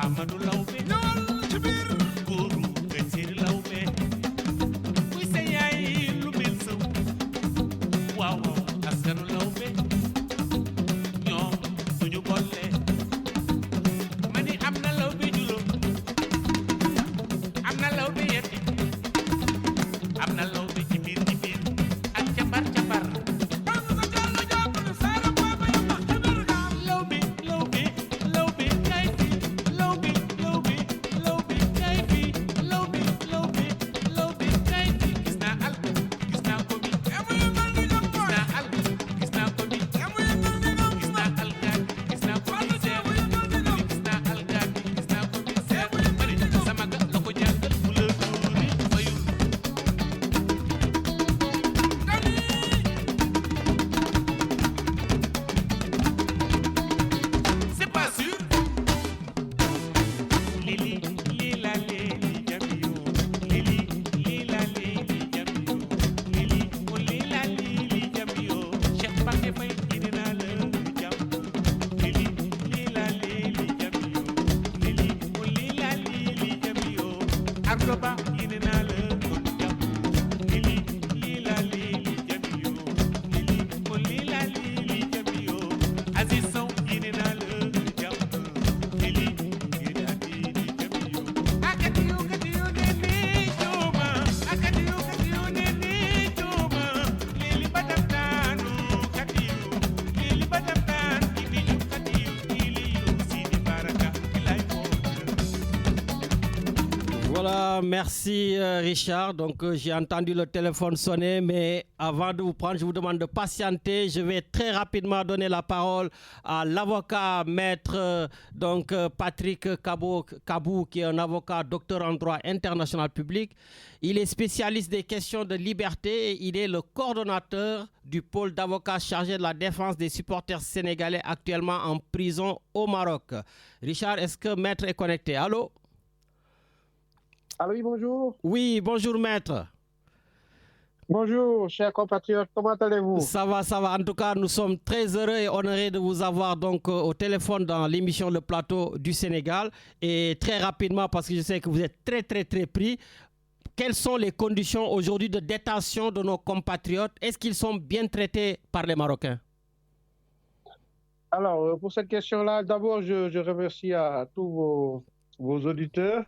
Amadou Lawbe ñëwal ci biir góoru nga Siri Lawbe kuy sa yaay lu mel saw waaw askanu Lawbe ñoom duñu bolle ma ni am na Lawbe juróom am na Lawbe yetti am na Lawbe ci biir ak cambar gis naa Amadouba yéene naa la kon jàmm lili lila lili jami yo lili ko lila lili jami yo Aziz Sow yéene naa la jàmm lili lila lili jami yo akati yo nene joma akati yo nene joma lili badam daanu kati yo lili badam daan ini yo kati yo lili yo Sidi Baraka ilay mo Voilà, merci Richard. Donc j'ai entendu le téléphone sonner, mais avant de vous prendre, je vous demande de patienter. Je vais très rapidement donner la parole à l'avocat maître Patrick Kabou, qui est un avocat docteur en droit international public. Il est spécialiste des questions de liberté et il est le coordonnateur du pôle d'avocats chargé de la défense des supporters sénégalais actuellement en prison au Maroc. Richard, est-ce que maître est connecté? Allô? Allô, oui, bonjour. Oui, bonjour maître. Bonjour, chers compatriotes, comment allez-vous? Ça va, ça va. En tout cas, nous sommes très heureux et honorés de vous avoir donc au téléphone dans l'émission Le Plateau du Sénégal. Et très rapidement, parce que je sais que vous êtes très pris, quelles sont les conditions aujourd'hui de détention de nos compatriotes? Est-ce qu'ils sont bien traités par les Marocains? Alors, pour cette question-là, d'abord, je remercie à tous vos auditeurs.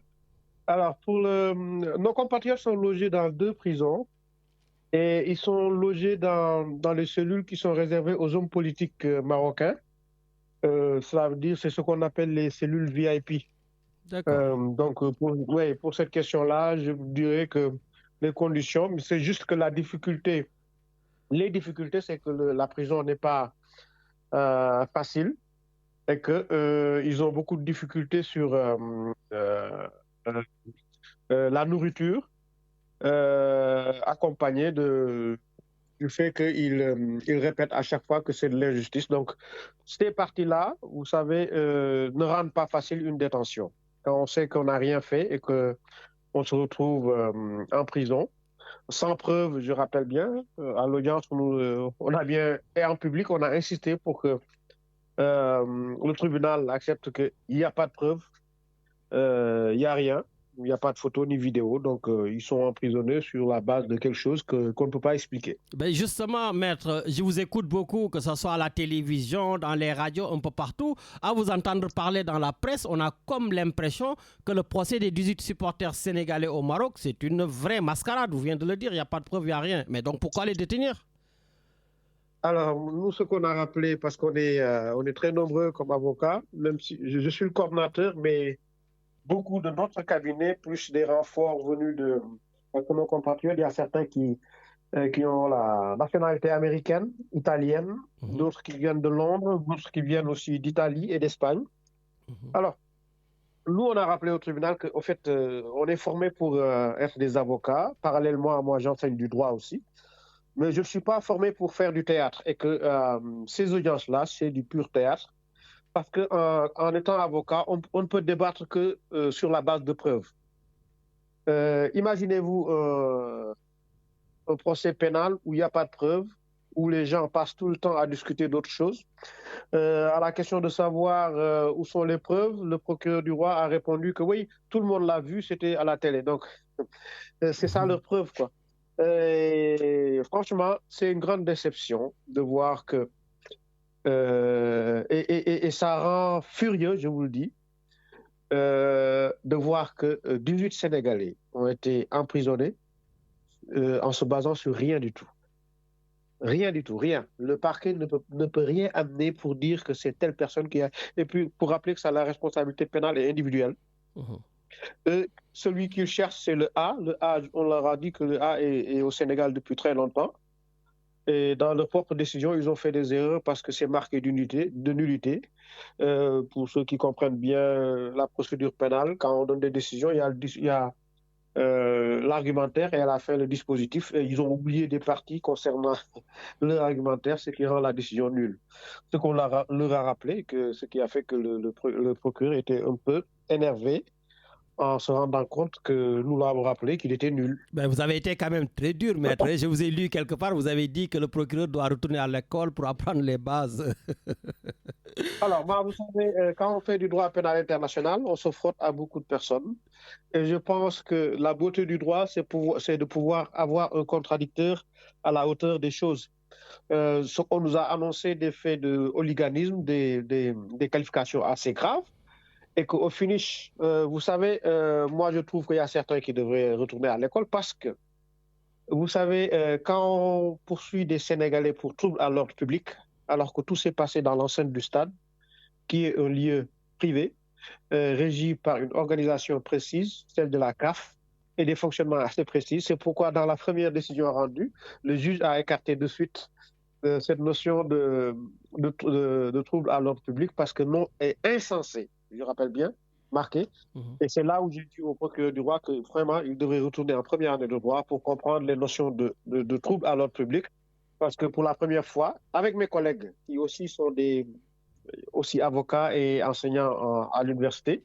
Alors, nos compatriotes sont logés dans 2 prisons et ils sont logés dans les cellules qui sont réservées aux hommes politiques marocains. Cela veut dire, c'est ce qu'on appelle les cellules VIP. D'accord. Donc, pour cette question-là, je vous dirais que les conditions, mais c'est juste que les difficultés, c'est que la prison n'est pas facile et qu'ils ont beaucoup de difficultés sur la nourriture, accompagnée du fait qu'ils répètent à chaque fois que c'est de l'injustice. Donc, ces parties-là, vous savez, ne rendent pas facile une détention. Quand on sait qu'on n'a rien fait et qu'on se retrouve en prison, sans preuve, je rappelle bien, à l'audience, on a bien, et en public, on a insisté pour que le tribunal accepte qu'il n'y a pas de preuve, il n'y a rien. Il n'y a pas de photo ni vidéo, donc ils sont emprisonnés sur la base de quelque chose qu'on ne peut pas expliquer. Ben justement, maître, je vous écoute beaucoup, que ce soit à la télévision, dans les radios, un peu partout. À vous entendre parler dans la presse, on a comme l'impression que le procès des 18 supporters sénégalais au Maroc, c'est une vraie mascarade. Vous venez de le dire, il n'y a pas de preuve, il n'y a rien. Mais donc pourquoi les détenir? Alors, nous, ce qu'on a rappelé, parce qu'on est très nombreux comme avocats, même si je suis le coordinateur, mais beaucoup de notre cabinet, plus des renforts venus de nos compatriotes. Il y a certains qui ont la nationalité américaine, italienne, d'autres qui viennent de Londres, d'autres qui viennent aussi d'Italie et d'Espagne. Alors, nous, on a rappelé au tribunal qu'au fait, on est formé pour être des avocats. Parallèlement à moi, j'enseigne du droit aussi. Mais je ne suis pas formé pour faire du théâtre et que ces audiences-là, c'est du pur théâtre. Parce qu'en étant avocat, on ne peut débattre que sur la base de preuves. Imaginez-vous un procès pénal où il n'y a pas de preuves, où les gens passent tout le temps à discuter d'autres choses. À la question de savoir où sont les preuves, le procureur du roi a répondu que oui, tout le monde l'a vu, c'était à la télé. Donc, c'est ça leur preuve, quoi. Et franchement, c'est une grande déception de voir que et ça rend furieux, je vous le dis, de voir que 18 Sénégalais ont été emprisonnés en se basant sur rien du tout. Rien du tout, rien. Le parquet ne peut rien amener pour dire que c'est telle personne qui a... Et puis, pour rappeler que ça a la responsabilité pénale et individuelle. Celui qu'ils cherchent, c'est le A. Le A, on leur a dit que le A est au Sénégal depuis très longtemps. Et dans leur propre décision, ils ont fait des erreurs parce que c'est marqué de nullité. Pour ceux qui comprennent bien la procédure pénale, quand on donne des décisions, il y a l'argumentaire et à la fin le dispositif. Et ils ont oublié des parties concernant leur argumentaire, ce qui rend la décision nulle. Ce qu'on leur a rappelé, ce qui a fait que le procureur était un peu énervé en se rendant compte que nous l'avons rappelé qu'il était nul. Ben, vous avez été quand même très dur, maître. Je vous ai lu quelque part, vous avez dit que le procureur doit retourner à l'école pour apprendre les bases. Alors, moi, vous savez, quand on fait du droit pénal international, on se frotte à beaucoup de personnes. Et je pense que la beauté du droit, c'est de pouvoir avoir un contradicteur à la hauteur des choses. On nous a annoncé des faits de hooliganisme, des qualifications assez graves, et qu'au finish, vous savez, moi, je trouve qu'il y a certains qui devraient retourner à l'école parce que, vous savez, quand on poursuit des Sénégalais pour trouble à l'ordre public, alors que tout s'est passé dans l'enceinte du stade, qui est un lieu privé, régi par une organisation précise, celle de la CAF, et des fonctionnements assez précis. C'est pourquoi, dans la première décision rendue, le juge a écarté de suite cette notion de trouble à l'ordre public parce que non est insensé, je rappelle bien, marqué. Et c'est là où j'ai dit au procureur du roi que vraiment, il devrait retourner en première année de droit pour comprendre les notions de trouble à l'ordre public. Parce que pour la première fois, avec mes collègues qui aussi sont aussi avocats et enseignants à l'université,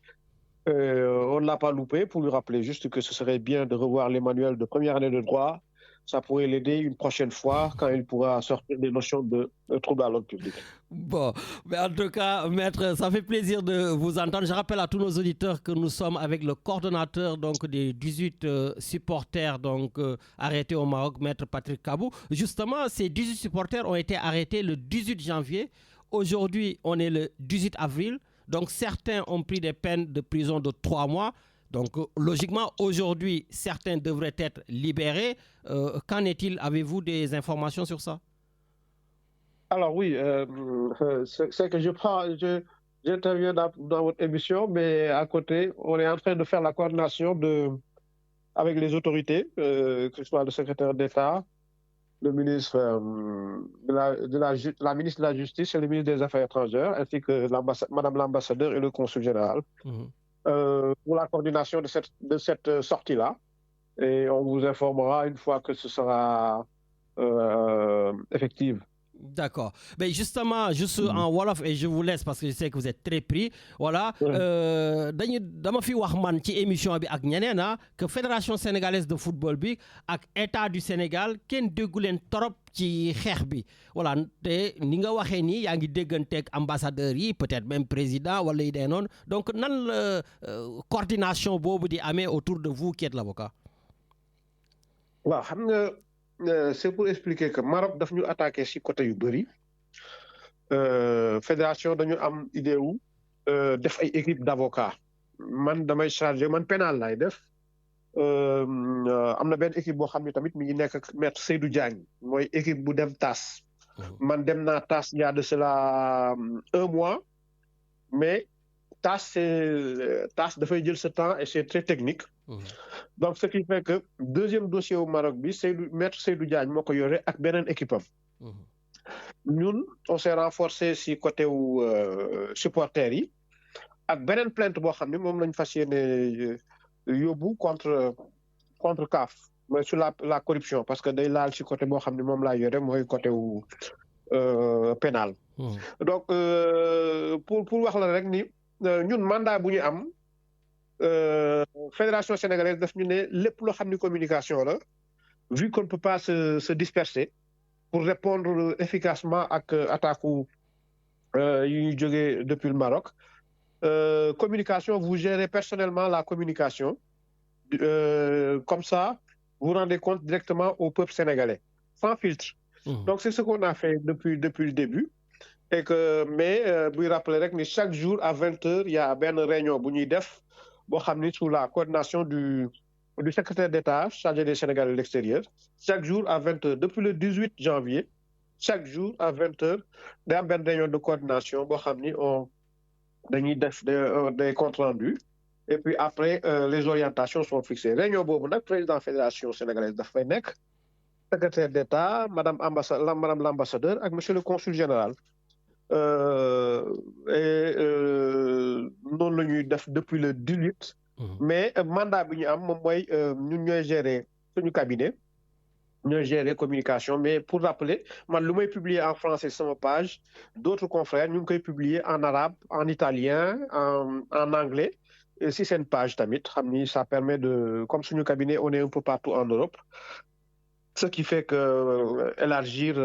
on ne l'a pas loupé pour lui rappeler juste que ce serait bien de revoir les manuels de première année de droit. Ça pourrait l'aider une prochaine fois quand il pourra sortir des notions de trouble à l'ordre public. Bon, mais en tout cas, maître, ça fait plaisir de vous entendre. Je rappelle à tous nos auditeurs que nous sommes avec le coordonnateur donc, des 18 supporters arrêtés au Maroc, maître Patrick Kabou. Justement, ces 18 supporters ont été arrêtés le 18 janvier. Aujourd'hui, on est le 18 avril. Donc, certains ont pris des peines de prison de 3 mois. Donc, logiquement, aujourd'hui, certains devraient être libérés. Qu'en est-il? Avez-vous des informations sur ça? Alors oui, c'est que j'interviens dans votre émission, mais à côté, on est en train de faire la coordination avec les autorités, que ce soit le secrétaire d'État, le ministre la ministre de la Justice et le ministre des Affaires étrangères, ainsi que Madame l'ambassadeur et le consul général, pour la coordination de cette sortie-là. Et on vous informera une fois que ce sera effectif. D'accord. Mais justement, juste en Wolof, et je vous laisse parce que je sais que vous êtes très pris. Voilà. Dama fi wax man ci émission bi ak ñeneen que Fédération sénégalaise de football bi ak État du Sénégal kenn déggu leen trop ci xeex bi. Voilà. Te ni nga waxee nii yaa ngi dégganteeg ambassadeurs yi peut-être même président wala yi dee noonu. Donc nan la coordination boobu di amee autour de vous qui êtes l'avocat? waaw xam nga c'est pour expliquer que Maroc daf ñu attaqué si côté yu bëri fédération dañu am idée wu def ay équipe d'avocats man damay chargé man pénal lay def am na benn équipe boo xam ne tamit mi ngi nekk ak maître Seydou Diagne mooy équipe bu dem TAS man dem naa TAS il y a de cela 1 mois mais TAS dafay jël ce temps et c'est très technique. Donc ce qui fait que deuxième dossier au Maroc bi maître Seydou Diagne moo ko yore ak beneen équipe am. Ñun on s'est renforcé si côté wu supporters yi ak beneen plainte boo xam ne moom lañ fas yéene yóbbu contre CAF mais sur la corruption parce que day laal si côté boo xam ne moom laa yore mooy côté wu pénal. Donc pour wax la rek ni ñun mandat bu ñu am. Fédération sénégalaise daf ñu ne lépp loo xam ni communication la vu qu'on ne peut pas se disperser pour répondre efficacement ak attaque yi ñu jógee depuis le Maroc communication vous gérez personnellement la communication comme ça vous rendez compte directement au peuple sénégalais sans filtre. Donc c'est ce qu'on a fait depuis le début et que mais buy rappeler rek ni chaque jour à 20h il y a benn réunion bu ñuy def boo xam ni sous la coordination du secrétaire d'État chargé des Sénégalais de l'extérieur chaque jour à 20h depuis le 18 janvier chaque jour à 20h day am benn réunion de coordination boo xam ni dañuy def des comptes rendus et puis après les orientations sont fixées réunion boobu nag président fédération sénégalaise daf fay nekk secrétaire d'État madame l'ambassadeur ak monsieur le consul général. Noonu la ñuy def depuis le 18 mais mandat bi ñu am moom mooy ñun ñooy gérer suñu cabinet ñooy gérer communication mais pour rappeler man lu may publier en français sama page d'autres confrères ñu ngi koy publier en arabe en italien en anglais et si seen page tamit xam ni ça permet de comme suñu cabinet on est un peu partout en Europe ce qui fait que élargir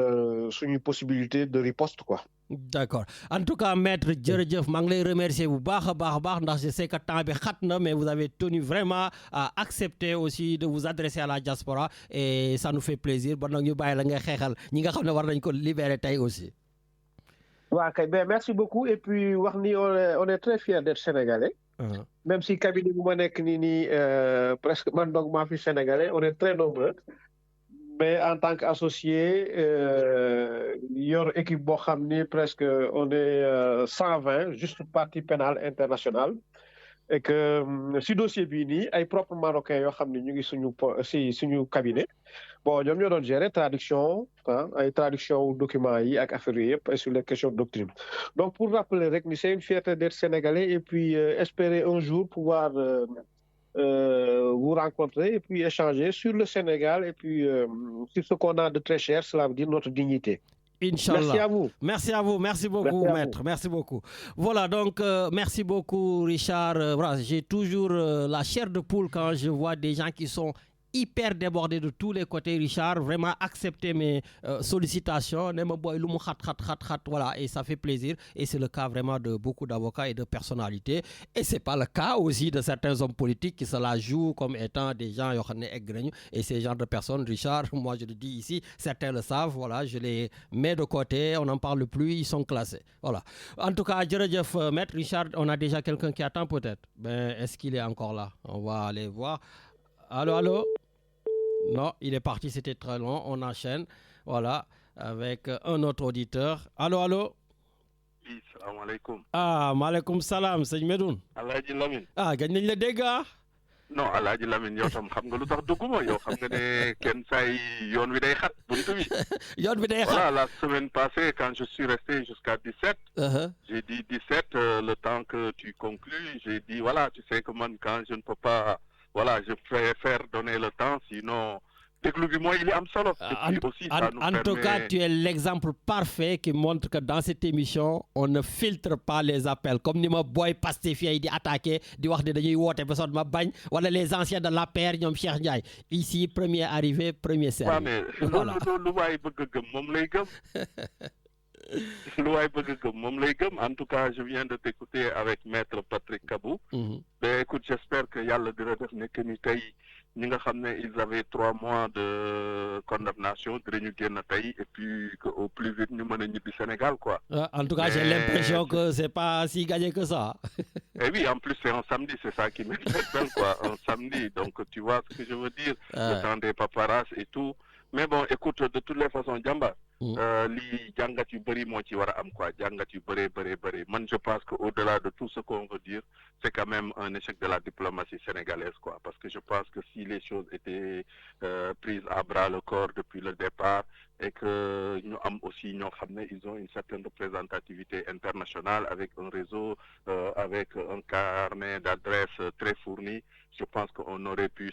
suñu possibilité de riposte quoi. D'accord. En tout cas, maître jërëjëf maa ngi lay remercier bu baax a baax ndax je sais que temps bi xat na mais vous avez tenu vraiment à accepter aussi de vous adresser à la diaspora et ça nous fait plaisir bon nag ñu bàyyi la ngay xeexal ñi nga xam ne war nañ ko libérer tey aussi. waaw kay ben merci beaucoup et puis wax ni on est très fiers d'être sénégalais. Même si cabinet bu ma nekk nii presque man donc maa fi sénégalais on est très nombreux. Mais en tant qu'associé, yor équipe boo xam ni presque on est 120 juste partie pénale internationale et que si dossier bii nii ay propres marocains yoo xam ne ñu ngi suñu cabinet bon ñoom ñoo doon gérer traduction ay traduction documents yi ak affaires yi yëpp sur les questions de doctrine. Donc pour rappeler rek ni c'est une fierté d'être sénégalais et puis espérer un jour pouvoir vous rencontrer et puis échanger sur le Sénégal et puis sur ce qu'on a de très cher, cela veut dire notre dignité. Inch'Allah. Merci à vous. Merci à vous, merci beaucoup Merci maître, merci beaucoup. Voilà donc merci beaucoup Richard. Voilà, j'ai toujours la chair de poule quand je vois des gens qui sont hyper débordé de tous les côtés. Richard vraiment accepté mes sollicitations ne ma boy lu mu xat voilà et ça fait plaisir et c'est le cas vraiment de beaucoup d'avocats et de personnalités et c'est pas le cas aussi de certains hommes politiques qui se la jouent comme étant des gens yoo xam ne egg nañu et ces genres de personnes. Richard, moi je le dis ici, certains le savent, voilà, je les mets de côté, on n'en parle plus, ils sont classés, voilà. En tout cas jërëjëf maître Richard, on a déjà quelqu'un qui attend peut-être. Ben est-ce qu'il est encore là? On va aller voir. Allô? Non, il est parti, c'était très long. On enchaîne, voilà, avec un autre auditeur. Allô? Oui, salam alaikum. Ah, maaleykum salam, sëñ Medoune. Alaaji Lamine. Ah, gañ nañ la dégg ah. Non, Alaaji Lamine yow tam xam nga lu tax dugguma yow xam nga ne kenn say yoon wi day xat buntu bi. Yoon bi day xat. Voilà, la semaine passée, quand je suis resté jusqu'à 17, j'ai dit 17, le temps que tu conclues, j'ai dit, voilà, tu sais que moi, quand je ne peux pas... Voilà, je préfère donner le temps, sinon, déglu bi mooy li am solo. En tout cas, tu es l'exemple parfait qui montre que dans cette émission, on ne filtre pas les appels. Comme ni ma boy pastéfien yi di attaquer, di wax ne dañuy woote ba sonn ma bañ, wala les anciens de l'APR ñoom Cheikh Ndiaye. Ici, premier arrivé, premier servi. Ouais, mais voilà. lu waay bëgg a gëm moom lay gëm. Lu waay bëgg a gëm moom lay gëm. En tout cas, je viens de t'écouter avec maître Patrick Kabou. Ben écoute, j'espère que yàlla dina def ne que ni tey ñi nga xam ne ils avaient 3 mois de condamnation dinañu génn tey et puis que au plus vite ñu mën a ñibbi Sénégal quoi. En tout cas, j'ai l'impression que c'est pas si gagné que ça. Et oui, en plus c'est un samedi, c'est ça qui m'interpelle quoi, un samedi. Donc tu vois ce que je veux dire, le temps des paparazzi et tout. Mais bon, écoute, de toutes les façons, Jamba, li jàngat yu bëri moo ci war a am quoi, jàngat yu bëri. Man, je pense qu'au-delà de tout ce qu'on veut dire, c'est quand même un échec de la diplomatie sénégalaise quoi, parce que je pense que si les choses étaient prises à bras le corps depuis le départ et que ñu am aussi ñoo xam ne ils ont une certaine représentativité internationale avec un réseau, avec un carnet d'adresses très fourni, je pense qu'on aurait pu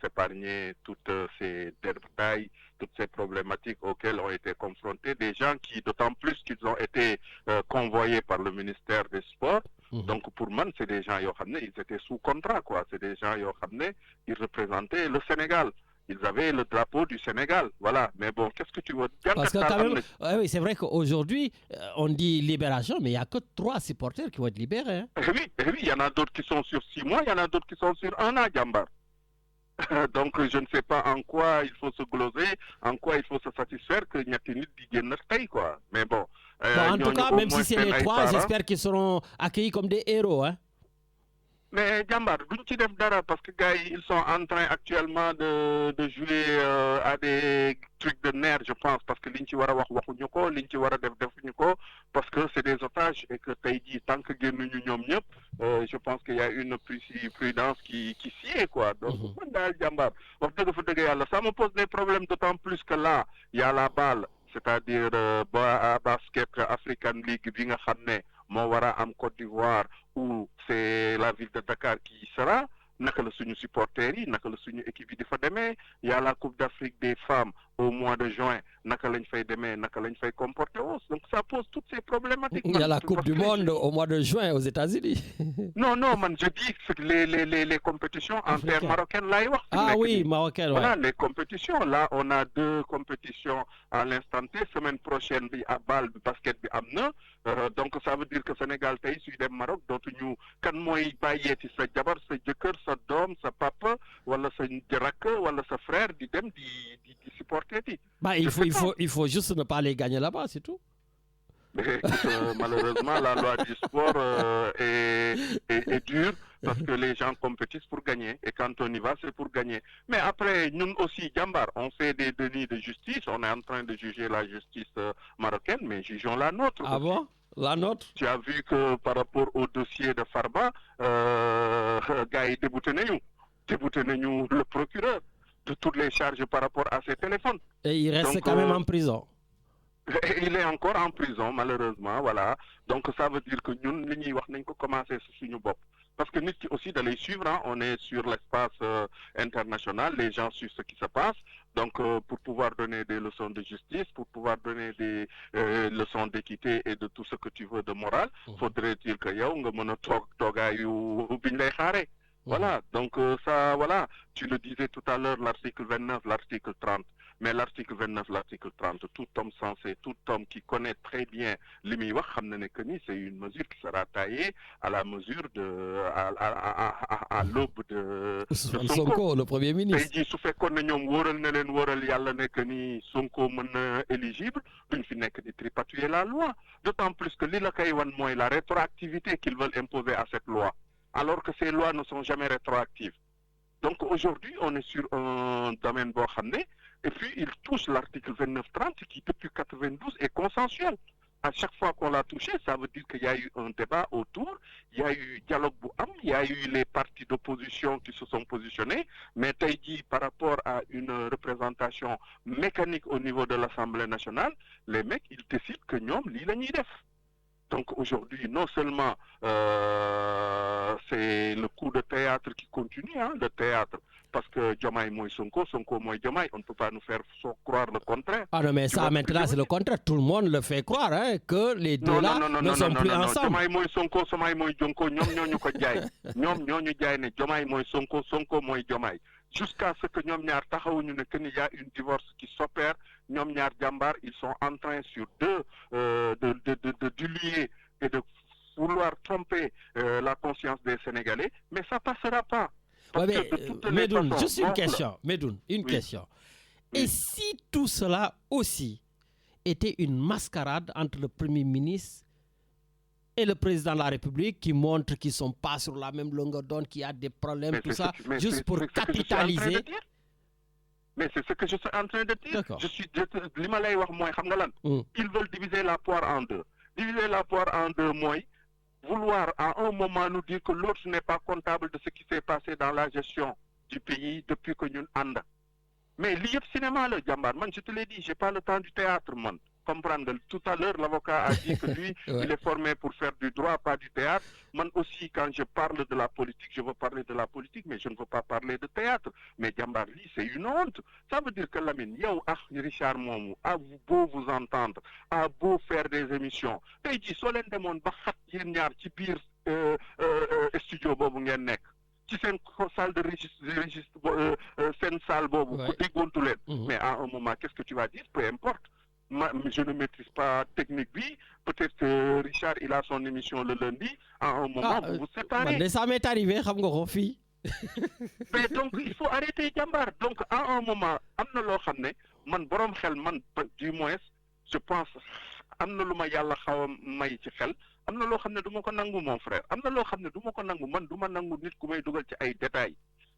s'épargner toutes ces détails, toutes ces problématiques auxquelles ont été confrontés des gens qui, d'autant plus qu'ils ont été convoyés par le ministère des Sports. Donc pour moi, c'est des gens ils étaient sous contrat quoi, c'est des gens ils représentaient le Sénégal. Ils avaient le drapeau du Sénégal, voilà. Mais bon, qu'est-ce que tu veux dire? Parce que quand même, oui, c'est vrai qu'aujourd'hui, on dit libération, mais il n'y a que 3 supporters qui vont être libérés. Hein. Oui, il y en a d'autres qui sont sur 6 mois, il y en a d'autres qui sont sur 1 an, Djambar. Donc je ne sais pas en quoi il faut se gloser, en quoi il faut se satisfaire que Niatinit dit quoi. Mais bon. En tout cas, même si c'est les 3, j'espère qu'ils seront accueillis comme des héros. Hein. Mais Djambar, parce que gars, ils sont en train actuellement de jouer à des trucs de nerfs, je pense, parce que parce que c'est des otages et que tant que je pense qu'il y a une prudence qui s'y est, quoi. Donc, Djambar, ça me pose des problèmes d'autant plus que là, il y a la balle, c'est-à-dire basket African League, Mawara en Côte d'Ivoire, où c'est la ville de Dakar qui sera, naka la suñu supporters yi, naka la suñu équipe yi di fa démé, il y a la Coupe d'Afrique des femmes au mois de juin naka lañ fay demee naka lañ fay comporter donc ça pose toutes ces problématiques. Il y a la Coupe du Monde au mois de juin aux États-Unis. Non, man, je dis que les compétitions en terre marocaine, là, ah oui, marocaine, voilà, les compétitions. Là, on a 2 compétitions à l'instant T. Semaine prochaine, à Bâle, basket, à Amna. Donc, ça veut dire que Sénégal, pays, Sud Maroc, donc nous, quand moi, il paye, sa jabar, sa jëkkër, sa dom, sa papa, wala sa rakk, wala sa frère, di supporter. Bah, il faut juste ne pas les gagner là-bas, c'est tout. Mais écoute, malheureusement, la loi du sport est dure parce que les gens compétissent pour gagner. Et quand on y va, c'est pour gagner. Mais après, nous aussi, Jambar, on fait des deniers de justice. On est en train de juger la justice marocaine, mais jugeons la nôtre. Ah bon? La nôtre? Tu as vu que par rapport au dossier de Farba, gars, il débouté le procureur de toutes les charges par rapport à ses téléphones. Et il reste quand même en prison. Il est encore en prison, malheureusement, voilà. Donc, ça veut dire que nous, nous avons commencé sur nous. Parce que nous aussi, dans les suivre, hein, on est sur l'espace international, les gens suivent ce qui se passe. Donc, pour pouvoir donner des leçons de justice, pour pouvoir donner des leçons d'équité et de tout ce que tu veux de morale, faudrait-il que voilà, donc ça, voilà, tu le disais tout à l'heure, l'article 29, l'article 30. Mais l'article 29, l'article 30, tout homme sensé, tout homme qui connaît très bien l'imiwak, c'est une mesure qui sera taillée à la mesure de, à l'aube de Sonko, le Premier ministre. Et si fait qu'on est Sonko éligible, il finit que de tripatuer la loi. D'autant plus que la rétroactivité qu'ils veulent imposer à cette loi, alors que ces lois ne sont jamais rétroactives. Donc aujourd'hui, on est sur un domaine bohamné, et puis il touche l'article 29-30 qui depuis 92 est consensuel. À chaque fois qu'on l'a touché, ça veut dire qu'il y a eu un débat autour, il y a eu dialogue bouham, il y a eu les partis d'opposition qui se sont positionnés, mais dit par rapport à une représentation mécanique au niveau de l'Assemblée nationale, les mecs, ils décident que nous, l'île. Donc aujourd'hui, non seulement c'est le coup de théâtre qui continue, hein, le théâtre, parce que Diomaye Moï Sonko, Sonko Moï Diomaye, on ne peut pas nous faire croire le contraire. Ah non, mais ça maintenant c'est le contraire, tout le monde le fait croire, hein, que les deux là ne sont plus ensemble. Diomaye Moï Sonko, Diomaye Moï Sonko, ñom ko jaay. Ñom ñoñu jaay ne Diomaye Moï Sonko, Sonko Moï Diomaye. Jusqu'à ce que ñom ñaar taxawuñu ne qu'il y a une divorce qui s'opère, ñom ñaar jambar, ils sont en train sur de lier et de vouloir tromper la conscience des Sénégalais, mais ça passera pas. Ouais, mais Medoun, juste une question. Medoun, une question. Et si tout cela aussi était une mascarade entre le Premier ministre et le président de la République qui montre qu'ils ne sont pas sur la même longueur d'onde, qu'il y a des problèmes, tout ça, juste pour capitaliser. Mais c'est ce que je suis en train de dire. Ils veulent diviser la poire en deux. Diviser la poire en deux, moi, vouloir à un moment nous dire que l'autre n'est pas comptable de ce qui s'est passé dans la gestion du pays depuis que nous andons. Mais l'IF cinéma, le Djambar, man, je te l'ai dit, je n'ai pas le temps du théâtre, man. Comprendre. Tout à l'heure, l'avocat a dit que lui, il est formé pour faire du droit, pas du théâtre. Moi aussi, quand je parle de la politique, je veux parler de la politique, mais je ne veux pas parler de théâtre. Mais Djambar, lui, c'est une honte. Ça veut dire que Lamine, Yao, Richard Momou, a beau vous entendre, a beau faire des émissions. Et il dit, Solen Demon, Bakhat, Yenyar, Tibir, studio Bobu Ngenek. Ci seen salle de registre seen salle boobu ku déggoontu leen mais à un moment qu'est-ce que tu vas dire, peu importe. Je ne maîtrise pas technique bi, peut-être que Richard il a son émission le lundi, à un moment vous vous séparez. Ça m'est arrivé, xam nga ko fii. Mais donc il faut arrêter Djambar. Donc à un moment am na loo xam ne man borom xel man du moins je pense am na lu ma yàlla xaw a may ci xel. am na loo xam ne du ma ko nangu mon frère am na loo xam ne du ma ko nangu man du ma nangu nit ku may dugal ci ay détails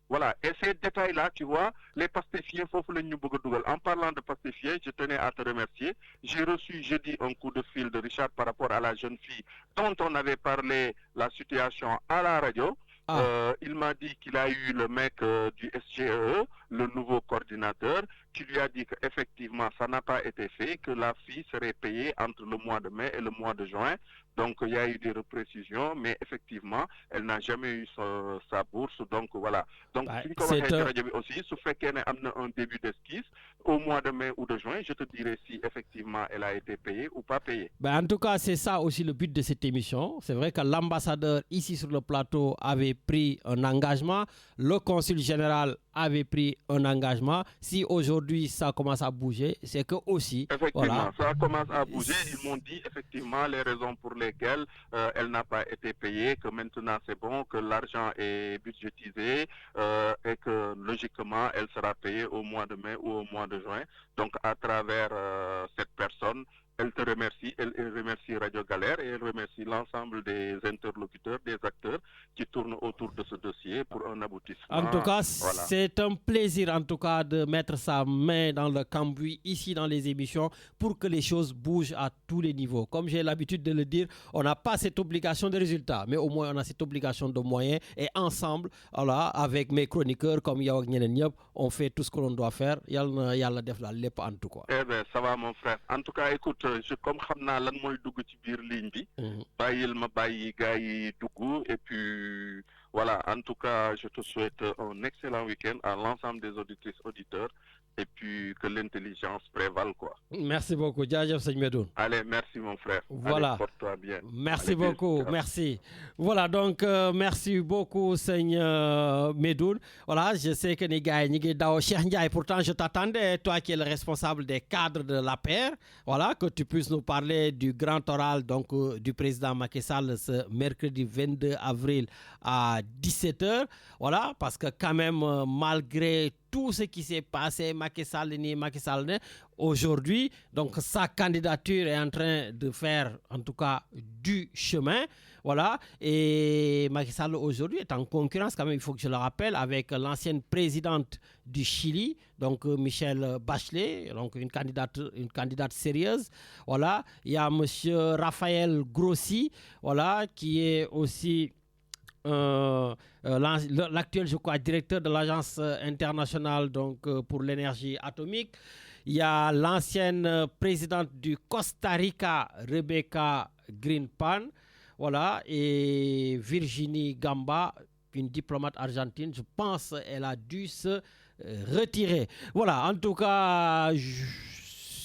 voilà et ces détails là tu vois les pastefiens foofu lañ ñu bëgg a dugal. En parlant de pastefiens, je tenais à te remercier. J'ai reçu jeudi un coup de fil de Richard par rapport à la jeune fille dont on avait parlé la situation à la radio. Il m'a dit qu'il a eu le mec du SGE le nouveau coordinateur, qui lui a dit qu'effectivement, ça n'a pas été fait, que la fille serait payée entre le mois de mai et le mois de juin. Donc, il y a eu des reprécisions, mais effectivement, elle n'a jamais eu sa bourse. Donc, voilà. Donc, aussi, ce fait qu'elle a un début d'esquisse, au mois de mai ou de juin, je te dirai si effectivement elle a été payée ou pas payée. En tout cas, c'est ça aussi le but de cette émission. C'est vrai que l'ambassadeur ici sur le plateau avait pris un engagement, le consul général avait pris un engagement. Si aujourd'hui ça commence à bouger, c'est que aussi... Effectivement, ça commence à bouger. Ils m'ont dit effectivement les raisons pour lesquelles elle n'a pas été payée, que maintenant c'est bon, que l'argent est budgétisé et que logiquement elle sera payée au mois de mai ou au mois de juin. Donc à travers cette personne, elle te remercie, elle remercie Radio Galère et elle remercie l'ensemble des interlocuteurs, des acteurs qui tournent autour de ce dossier pour un aboutissement. En tout cas, c'est un plaisir en tout cas de mettre sa main dans le cambouis ici dans les émissions pour que les choses bougent à tous les niveaux. Comme j'ai l'habitude de le dire, on n'a pas cette obligation de résultat, mais au moins on a cette obligation de moyens et ensemble, voilà, avec mes chroniqueurs comme Yawak Nyenenyop, on fait tout ce que l'on doit faire. Yalla def la lepp en tout cas. Eh bien, ça va mon frère. En tout cas, écoute, comme xam naa lan mooy dugg ci biir ligne bi bàyyil ma bàyyi gars yi dugg et puis voilà, en tout cas je te souhaite un excellent week-end à l'ensemble des auditrices auditeurs et puis que l'intelligence prévale quoi. Merci beaucoup jaajëf sëñ Medoune. Allez, merci mon frère. Voilà. Allez, porte-toi bien. Merci Allez, beaucoup, merci. Voilà, donc merci beaucoup sëñ Medoune. Voilà, je sais que les gars ñi ngi daw Cheikh Ndiaye, pourtant je t'attendais, toi qui es le responsable des cadres de l'APR, voilà, que tu puisses nous parler du grand oral donc du président Macky Sall ce mercredi 22 avril à 17h. Voilà, parce que quand même malgré tout ce qui s'est passé, Macky Sall aujourd'hui, donc sa candidature est en train de faire en tout cas du chemin. Voilà, et Macky Sall aujourd'hui est en concurrence quand même, il faut que je le rappelle, avec l'ancienne présidente du Chili, donc Michelle Bachelet, donc une candidate sérieuse. Voilà, il y a monsieur Raphaël Grossi, voilà, qui est aussi l'actuel, je crois, directeur de l'agence internationale donc, pour l'énergie atomique. Il y a l'ancienne présidente du Costa Rica, Rebecca Greenpan, voilà, et Virginie Gamba, une diplomate argentine. Je pense qu'elle a dû se retirer. Voilà, en tout cas,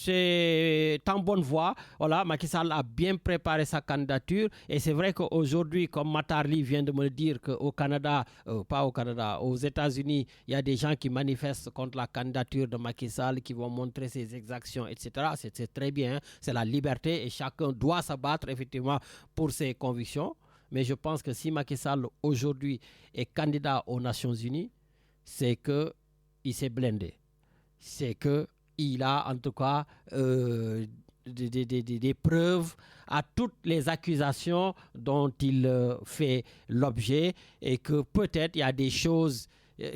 c'est en bonne voie. Voilà, Macky Sall a bien préparé sa candidature et c'est vrai qu'aujourd'hui, comme Matarli vient de me le dire, qu'au Canada, pas au Canada, aux États-Unis, il y a des gens qui manifestent contre la candidature de Macky Sall, qui vont montrer ses exactions, etc. C'est très bien, hein? C'est la liberté et chacun doit se battre effectivement pour ses convictions. Mais je pense que si Macky Sall aujourd'hui est candidat aux Nations Unies, c'est qu'il s'est blindé. C'est qu'il a en tout cas des preuves à toutes les accusations dont il fait l'objet et que peut-être il y a des choses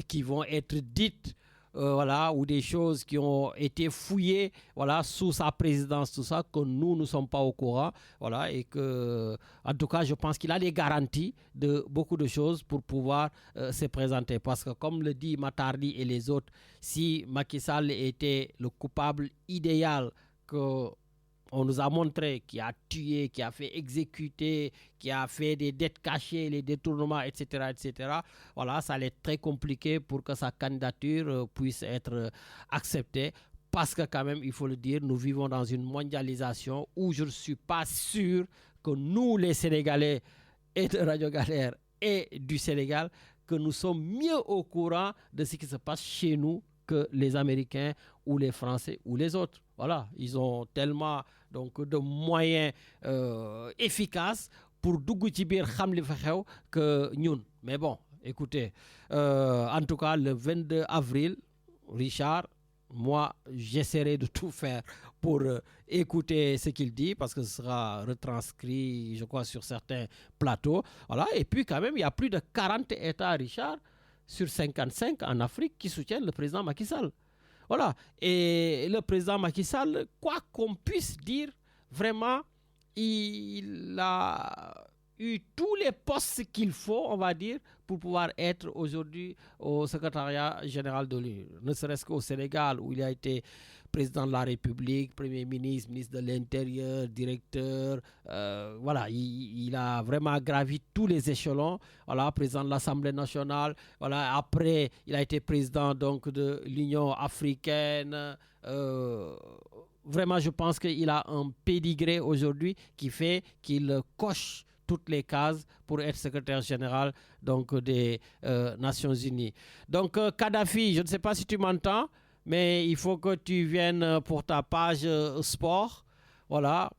qui vont être dites voilà, ou des choses qui ont été fouillées voilà, sous sa présidence, tout ça, que nous ne sommes pas au courant. Voilà, et que, en tout cas, je pense qu'il a les garanties de beaucoup de choses pour pouvoir se présenter. Parce que, comme le dit Matardi et les autres, si Macky Sall était le coupable idéal qu'on nous a montré, qui a tué, qui a fait exécuter, qui a fait des dettes cachées, les détournements, etc., etc. Voilà, ça allait être très compliqué pour que sa candidature puisse être acceptée. Parce que quand même, il faut le dire, nous vivons dans une mondialisation où je ne suis pas sûr que nous, les Sénégalais, et de Radio Galère et du Sénégal, que nous sommes mieux au courant de ce qui se passe chez nous que les Américains ou les Français ou les autres. Voilà, ils ont tellement donc, de moyens efficaces pour dugg ci biir xam li fa xew que ñun. Mais bon, écoutez, en tout cas, le 22 avril, Richard, moi, j'essaierai de tout faire pour écouter ce qu'il dit parce que ce sera retranscrit, je crois, sur certains plateaux. Voilà. Et puis, quand même, il y a plus de 40 États, Richard, sur 55 en Afrique qui soutiennent le président Macky Sall. Voilà. Et le président Macky Sall, quoi qu'on puisse dire, vraiment, il a eu tous les postes qu'il faut, on va dire, pour pouvoir être aujourd'hui au secrétariat général de l'ONU. Ne serait-ce qu'au Sénégal, où il a été président de la République, Premier ministre, ministre de l'Intérieur, directeur. Voilà, il a vraiment gravi tous les échelons. Voilà, président de l'Assemblée nationale. Voilà, après, il a été président donc de l'Union africaine. Vraiment, je pense qu'il a un pédigré aujourd'hui qui fait qu'il coche toutes les cases pour être secrétaire général donc, des Nations Unies. Donc, Kadhafi, je ne sais pas si tu m'entends, mais il faut que tu viennes pour ta page sport. Voilà,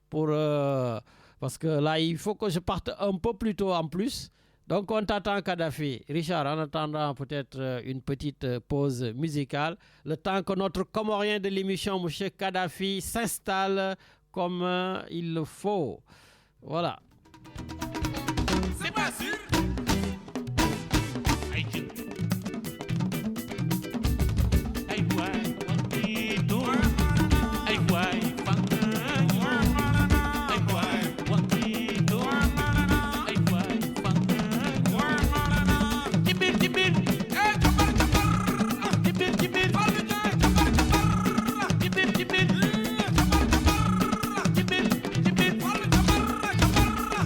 parce que là, il faut que je parte un peu plus tôt en plus. Donc, on t'attend, Kadhafi. Richard, en attendant peut-être une petite pause musicale, le temps que notre Comorien de l'émission, M. Kadhafi, s'installe comme il le faut. Voilà. C'est pas sûr. Aïe, aïe, waï, wakito. Aïe, waï, fangayo. Aïe, waï, wakito. Aïe, waï, fangayo. Jibir, jibir. Eh, jabar, jabar. Jibir, jibir. Jabar, jabar. Jibir, jibir.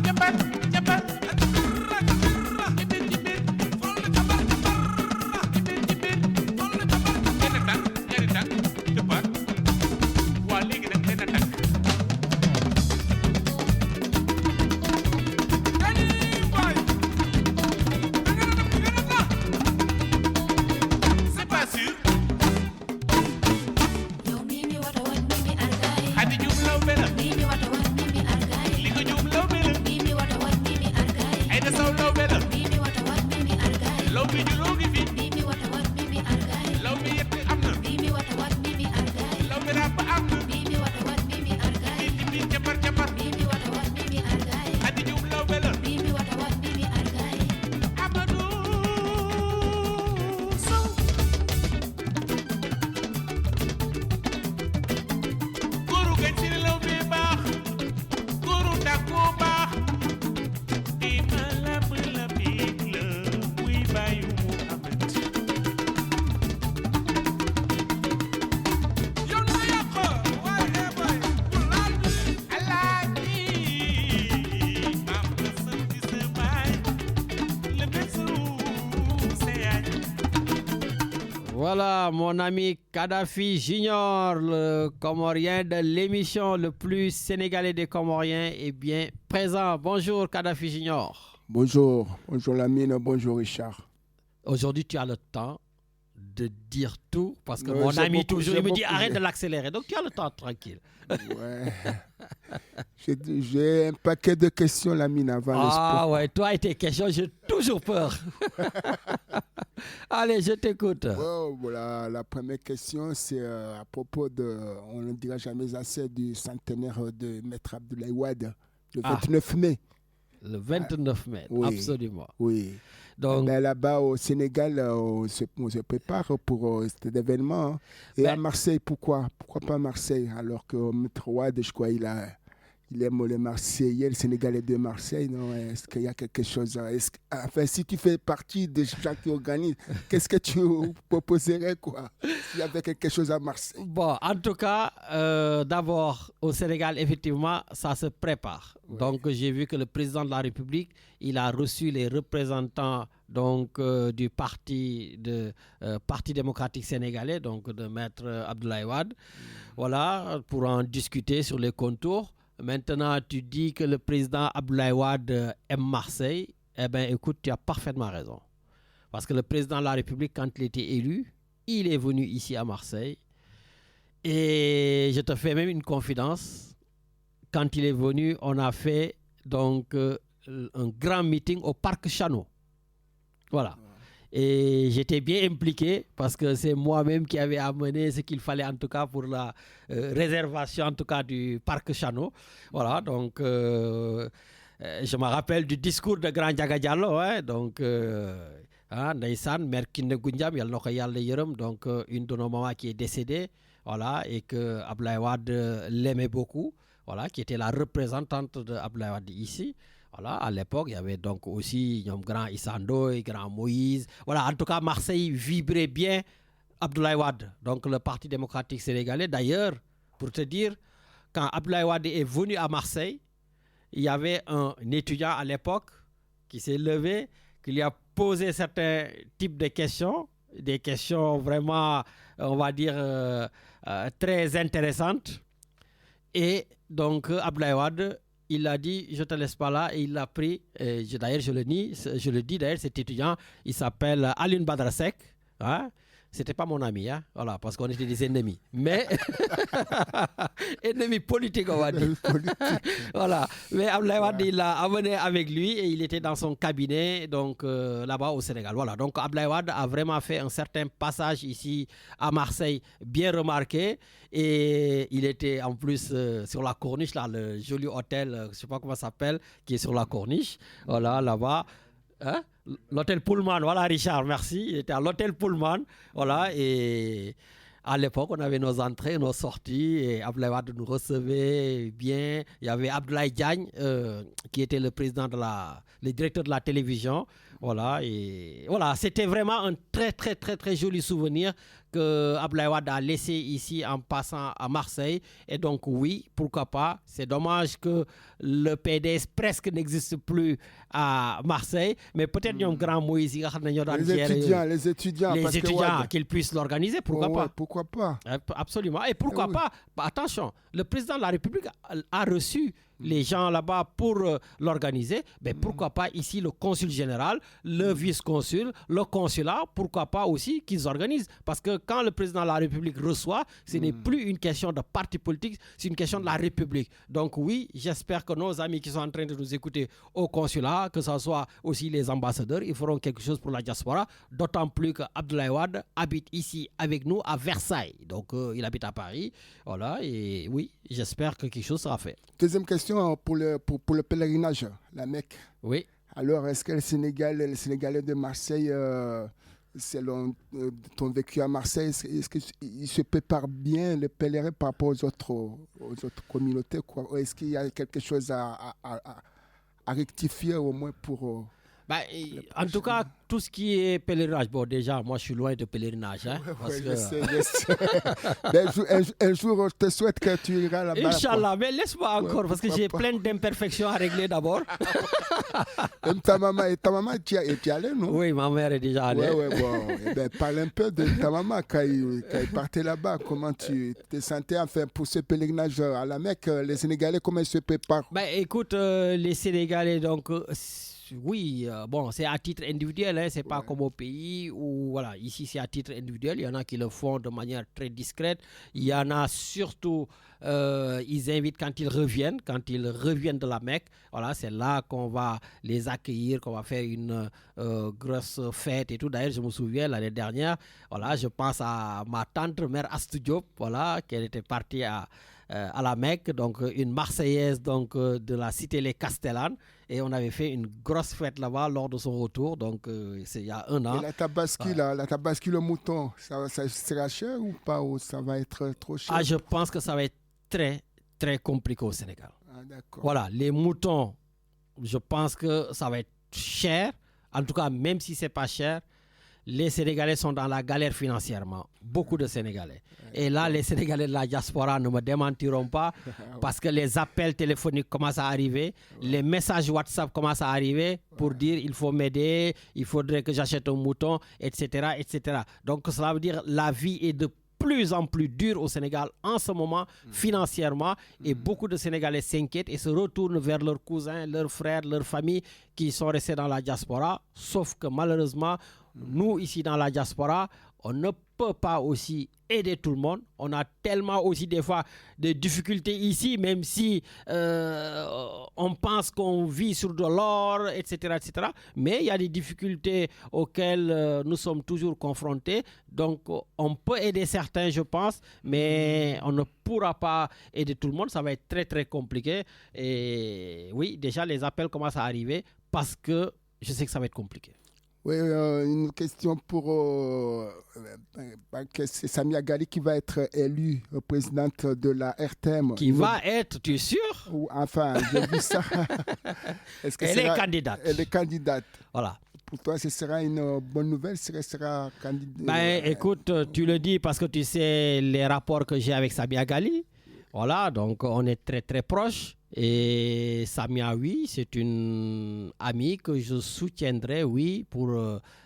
Jabar, jabar. Jibir, jibir. Jabar, jabar. Jabar, jabar. Voilà, mon ami Kadhafi Junior, le Comorien de l'émission le plus sénégalais des Comoriens, est bien présent. Bonjour Kadhafi Junior. Bonjour, bonjour Lamine, bonjour Richard. Aujourd'hui, tu as le temps de dire tout, parce que Ouais, mon ami beaucoup, toujours, j'ai il me dit beaucoup, arrête j'ai- de l'accélérer. Donc tu as le temps tranquille. Ouais. J'ai un paquet de questions, Lamine, avant le Ah sport. ouais, toi et tes questions, j'ai toujours peur. Allez, je t'écoute. Oh, voilà, la première question, c'est à propos de, on ne dira jamais assez, du centenaire de Maître Abdoulaye Wade, le Ah. 29 mai. Le 29 mai, Oui. absolument. Oui. Donc, Ben, là-bas au Sénégal, on se prépare pour cet événement, hein. Et Ben- à Marseille, pourquoi? Pourquoi pas Marseille? Alors que Maître Wade, je crois, il aime les Marseillais, les Sénégalais de Marseille, non? Est-ce qu'il y a quelque chose? Enfin, si tu fais partie des gens qui organisent, qu'est-ce que tu proposerais, quoi? S'il y avait quelque chose à Marseille. bon, en tout cas, d'abord, au Sénégal, effectivement, ça se prépare. Ouais. Donc, j'ai vu que le président de la République, il a reçu les représentants donc, du Parti démocratique sénégalais, donc de Maître Abdoulaye Wade, voilà, pour en discuter sur les contours. Maintenant, tu dis que le président Abdoulaye Wade aime Marseille. Eh bien, écoute, tu as parfaitement raison. Parce que le président de la République, quand il était élu, il est venu ici à Marseille. Et je te fais même une confidence. Quand il est venu, on a fait donc un grand meeting au Parc Chano. Voilà. Et j'étais bien impliqué parce que c'est moi-même qui avais amené ce qu'il fallait en tout cas pour la réservation en tout cas du Parc Chano. Voilà, donc je me rappelle du discours de Grand Ndiaga Diallo, hein, donc ndeysaan Mère Kiné Goundiam, yal na ko Yàlla yërëm, donc une de nos mamans qui est décédée, voilà, et que Abdoulaye Wade l'aimait beaucoup, voilà, qui était la représentante de Abdoulaye Wade ici. Voilà, à l'époque, il y avait donc aussi grand Issandoy, grand Moïse. Voilà, en tout cas, Marseille vibrait bien Abdoulaye Wade, donc le Parti démocratique sénégalais. D'ailleurs, pour te dire, quand Abdoulaye Wade est venu à Marseille, il y avait un étudiant à l'époque qui s'est levé, qui lui a posé certains types de questions, des questions vraiment, on va dire, très intéressantes. Et donc, Abdoulaye Wade, il a dit, je ne te laisse pas là, et il l'a pris. D'ailleurs, je le dis, d'ailleurs, cet étudiant, il s'appelle Alioune Badara Seck. Hein? C'était pas mon ami, hein? Voilà, parce qu'on était des ennemis. Mais, ennemis politiques, on va dire. Voilà. Mais Abdoulaye Wade, il l'a amené avec lui et il était dans son cabinet, donc là-bas au Sénégal. Voilà. Donc Abdoulaye Wade a vraiment fait un certain passage ici à Marseille, bien remarqué. Et il était en plus sur la corniche, là, le joli hôtel, je ne sais pas comment ça s'appelle, qui est sur la corniche. Voilà, là-bas. Hein? L'hôtel Pullman, voilà Richard, merci. Il était à l'hôtel Pullman, voilà, et à l'époque, on avait nos entrées, nos sorties, et Abdoulaye Wade nous recevait bien. Il y avait Abdoulaye Diagne, qui était le directeur de la télévision, voilà, et voilà, c'était vraiment un très, très, très, très joli souvenir que Abdoulaye Wade a laissé ici en passant à Marseille. Et donc oui, pourquoi pas. C'est dommage que le PDS presque n'existe plus à Marseille, mais peut-être un grand Moïse, les étudiants, qu'ils puissent l'organiser, pourquoi pas. Pourquoi pas. Absolument. Et pourquoi pas. Attention, le président de la République a reçu les gens là-bas pour l'organiser, mais pourquoi pas ici le consul général, le vice-consul, le consulat, pourquoi pas aussi qu'ils organisent. Parce que quand le président de la République reçoit, ce n'est plus une question de parti politique, c'est une question de la République. Donc oui, j'espère que nos amis qui sont en train de nous écouter au consulat, que ce soit aussi les ambassadeurs, ils feront quelque chose pour la diaspora, d'autant plus que Abdoulaye Wade habite ici avec nous à Versailles. Donc il habite à Paris, voilà, et oui, j'espère que quelque chose sera fait. Deuxième question pour le pèlerinage, la Mecque. Oui. Alors, est-ce que les Sénégalais de Marseille, selon ton vécu à Marseille, est-ce qu'ils se préparent bien le pèlerin par rapport aux autres communautés, quoi? Ou est-ce qu'il y a quelque chose à rectifier au moins pour... en tout cas, tout ce qui est pèlerinage, bon déjà, moi je suis loin de pèlerinage. Hein, je sais. Un jour, je te souhaite que tu iras là-bas. Inch'Allah, mais laisse-moi encore, parce que j'ai plein d'imperfections à régler d'abord. Même ta maman tu es allée, non? Oui, ma mère est déjà allée. Bon. Parle un peu de ta maman quand il partait là-bas. Comment tu te sentais enfin pour ce pèlerinage à la Mecque? Les Sénégalais, comment ils se préparent? Écoute, les Sénégalais, donc... Oui, bon, c'est à titre individuel, hein, c'est pas comme au pays où, voilà, ici c'est à titre individuel, il y en a qui le font de manière très discrète, il y en a surtout, ils invitent quand ils reviennent de la Mecque, voilà, c'est là qu'on va les accueillir, qu'on va faire une grosse fête et tout. D'ailleurs, je me souviens l'année dernière, voilà, je pense à ma tante, mère Astou Diop, voilà, qu'elle était partie à la Mecque, donc une Marseillaise donc, de la cité Les Castellanes, et on avait fait une grosse fête là-bas lors de son retour, donc c'est il y a 1 an. Et la tabaski, la tabaski, le mouton, ça sera cher ou pas, ou ça va être trop cher? Je pense que ça va être très, très compliqué au Sénégal. D'accord. Voilà, les moutons, je pense que ça va être cher, en tout cas, même si c'est pas cher, les Sénégalais sont dans la galère financièrement, beaucoup de Sénégalais. Et là, les Sénégalais de la diaspora ne me démentiront pas parce que les appels téléphoniques commencent à arriver, les messages WhatsApp commencent à arriver pour dire il faut m'aider, il faudrait que j'achète un mouton, etc., etc. Donc cela veut dire la vie est de plus en plus dure au Sénégal en ce moment financièrement et beaucoup de Sénégalais s'inquiètent et se retournent vers leurs cousins, leurs frères, leurs familles qui sont restés dans la diaspora, sauf que malheureusement, nous ici dans la diaspora, on ne peut pas aussi aider tout le monde. On a tellement aussi des fois de difficultés ici, même si on pense qu'on vit sur de l'or, etc., etc. Mais il y a des difficultés auxquelles nous sommes toujours confrontés. Donc, on peut aider certains, je pense, mais on ne pourra pas aider tout le monde. Ça va être très, très compliqué. Et oui, déjà, les appels commencent à arriver parce que je sais que ça va être compliqué. Oui, une question pour c'est Samia Ghali qui va être élue présidente de la RTM. Qui va être, tu es sûr? Enfin, j'ai vu ça. Elle est candidate. Elle est candidate. Voilà. Pour toi, ce sera une bonne nouvelle? Elle sera candidate? Ben, écoute, tu le dis parce que tu sais les rapports que j'ai avec Samia Ghali. Voilà, donc on est très très proches. Et Samia, oui, c'est une amie que je soutiendrai, oui, pour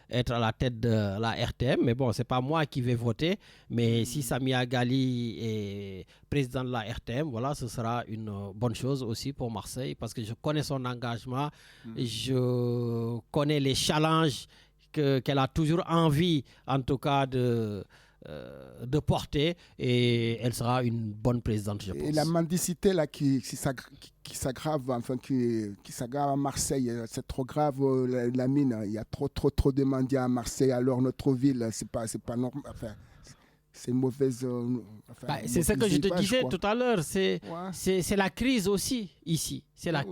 être à la tête de la RTM. Mais bon, ce n'est pas moi qui vais voter. Mais si Samia Ghali est président de la RTM, voilà, ce sera une bonne chose aussi pour Marseille parce que je connais son engagement, je connais les challenges qu'elle a toujours envie, en tout cas, de porter, et elle sera une bonne présidente, je pense. Et la mendicité là qui s'aggrave, enfin qui s'aggrave à Marseille, c'est trop grave, la mine. Il y a trop de mendiants à Marseille. Alors notre ville, c'est pas normal. Enfin, c'est une mauvaise. C'est ce que je te disais tout à l'heure. C'est la crise aussi ici. C'est la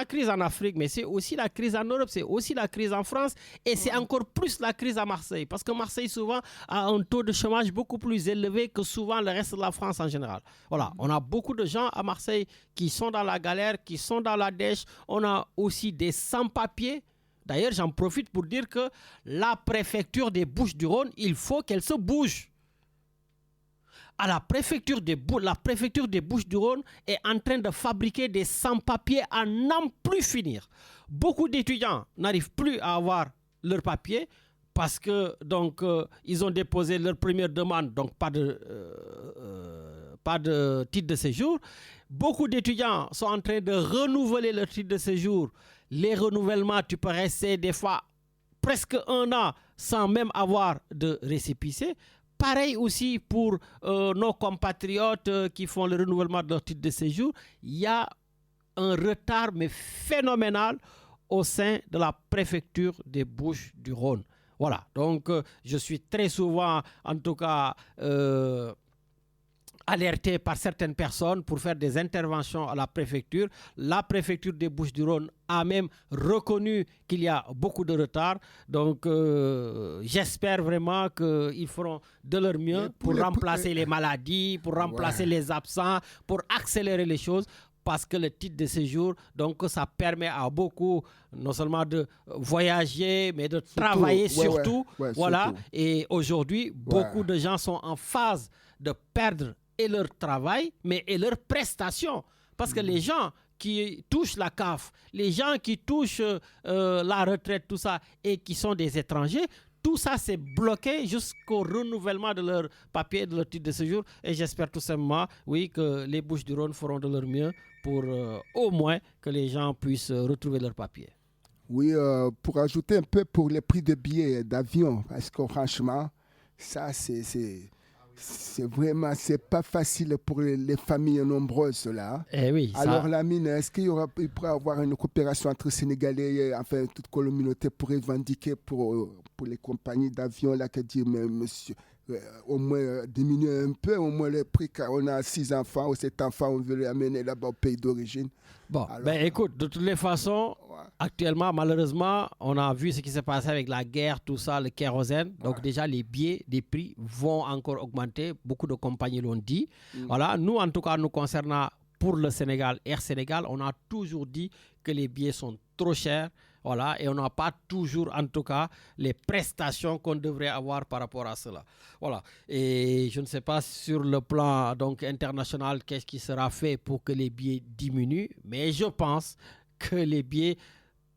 crise en Afrique, mais c'est aussi la crise en Europe, c'est aussi la crise en France, et c'est encore plus la crise à Marseille, parce que Marseille souvent a un taux de chômage beaucoup plus élevé que souvent le reste de la France en général. Voilà, on a beaucoup de gens à Marseille qui sont dans la galère, qui sont dans la dèche. On a aussi des sans-papiers. D'ailleurs, j'en profite pour dire que la préfecture des Bouches-du-Rhône, il faut qu'elle se bouge. À la préfecture des Bouches-du-Rhône est en train de fabriquer des sans-papiers à n'en plus finir. Beaucoup d'étudiants n'arrivent plus à avoir leurs papiers parce que donc ils ont déposé leur première demande, donc pas de titre de séjour. Beaucoup d'étudiants sont en train de renouveler leur titre de séjour. Les renouvellements, tu peux rester des fois presque 1 an sans même avoir de récépissé. Pareil aussi pour nos compatriotes qui font le renouvellement de leur titre de séjour. Il y a un retard mais phénoménal au sein de la préfecture des Bouches-du-Rhône. Voilà, donc je suis très souvent, en tout cas, alerté par certaines personnes pour faire des interventions à la préfecture. La préfecture des Bouches-du-Rhône a même reconnu qu'il y a beaucoup de retard. Donc, j'espère vraiment qu'ils feront de leur mieux pour remplacer les maladies, pour remplacer les absents, pour accélérer les choses. Parce que le titre de séjour, donc ça permet à beaucoup, non seulement de voyager, mais de travailler surtout. Voilà. Surtout. Et aujourd'hui, beaucoup de gens sont en phase de perdre et leur travail, mais et leurs prestations. Parce que les gens qui touchent la CAF, les gens qui touchent la retraite, tout ça, et qui sont des étrangers, tout ça c'est bloqué jusqu'au renouvellement de leur papier, de leur titre de séjour. Et j'espère tout simplement, oui, que les Bouches-du-Rhône feront de leur mieux pour au moins que les gens puissent retrouver leur papier. Oui, pour ajouter un peu pour les prix de billets d'avion, parce que franchement, ça c'est vraiment, c'est pas facile pour les familles nombreuses là. Eh oui, alors la mine, est-ce qu'il pourrait y avoir une coopération entre Sénégalais, enfin toute communauté pour revendiquer pour les compagnies d'avion là qui dit mais monsieur, au moins diminuer un peu au moins les prix, car on a 6 enfants ou 7 enfants, on veut les amener là-bas au pays d'origine. Bon, alors, écoute, de toutes les façons, actuellement, malheureusement, on a vu ce qui s'est passé avec la guerre, tout ça, le kérosène. Donc déjà, les billets, les prix vont encore augmenter. Beaucoup de compagnies l'ont dit. Voilà, nous, en tout cas, nous concernant pour le Sénégal, Air Sénégal, on a toujours dit que les billets sont trop chers. Voilà, et on n'a pas toujours, en tout cas, les prestations qu'on devrait avoir par rapport à cela. Voilà, et je ne sais pas sur le plan donc, international, qu'est-ce qui sera fait pour que les billets diminuent, mais je pense que les billets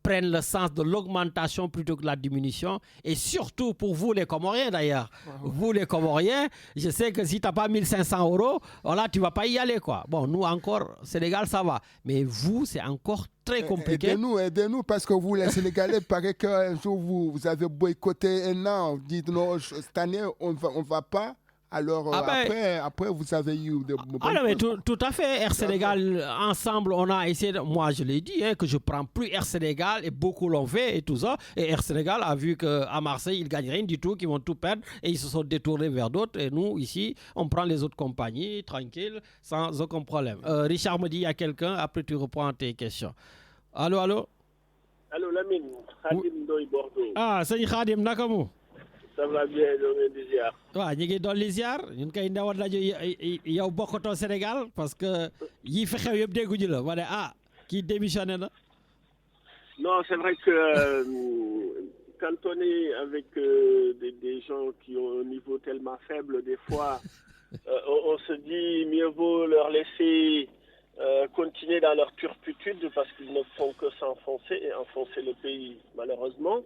prennent le sens de l'augmentation plutôt que de la diminution, et surtout pour vous les Comoriens d'ailleurs. Vous les Comoriens, je sais que si tu n'as pas 1500 €, voilà, tu ne vas pas y aller quoi. Bon, nous encore, Sénégal ça va, mais vous c'est encore très compliqué. Aidez-nous parce que vous les Sénégalais, paraît qu'un jour vous avez boycotté un an, dites non, cette année on va pas. Alors après, vous avez eu de non, mais tout à fait. Air Sénégal, ensemble, on a essayé. Moi, je l'ai dit, que je ne prends plus Air Sénégal et beaucoup l'ont fait et tout ça. Et Air Sénégal a vu qu'à Marseille, ils ne gagnent rien du tout, qu'ils vont tout perdre et ils se sont détournés vers d'autres. Et nous, ici, on prend les autres compagnies, tranquille, sans aucun problème. Richard me dit, il y a quelqu'un, après tu reprends tes questions. Allô? Allô Lamine, Khadim Ndoye Bordeaux. Ah sëñ Khadim naka mu. Ça va bien ñoo ngi di ziar. waaw ñu ngi dolli ziar ñun kay ndawal rajo yow bokkatoo Sénégal parce que yi fi xew yëpp dégguñu la ma ne kii démissionné na. Non, c'est vrai que quand on est avec des gens qui ont un niveau tellement faible, des fois, on se dit mieux vaut leur laisser continuer dans leur turpitude parce qu'ils ne font que s'enfoncer et enfoncer le pays, malheureusement.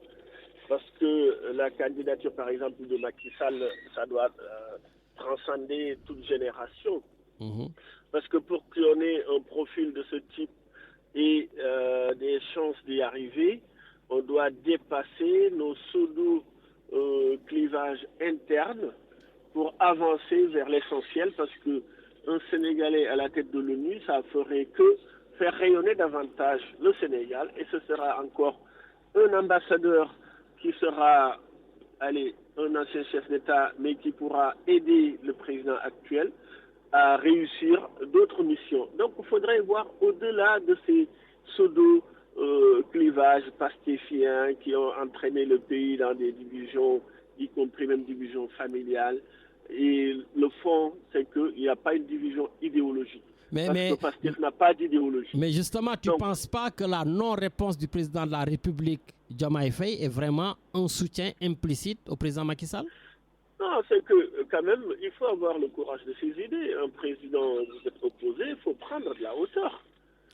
Parce que la candidature, par exemple, de Macky Sall, ça doit transcender toute génération. Parce que pour qu'on ait un profil de ce type et des chances d'y arriver, on doit dépasser nos pseudo-clivages internes pour avancer vers l'essentiel, parce qu'un Sénégalais à la tête de l'ONU, ça ferait que faire rayonner davantage le Sénégal, et ce sera encore un ambassadeur qui sera, un ancien chef d'État, mais qui pourra aider le président actuel à réussir d'autres missions. Donc il faudrait voir au-delà de ces pseudo-clivages pastéfiens qui ont entraîné le pays dans des divisions, y compris même divisions familiales. Et le fond, c'est qu'il n'y a pas une division idéologique. Parce que Pastef n'a pas d'idéologie. Mais justement, tu ne penses pas que la non-réponse du président de la République, Diomaye Faye, est vraiment un soutien implicite au président Macky Sall? Non, c'est que quand même, il faut avoir le courage de ses idées. Un président vous est opposé, il faut prendre de la hauteur.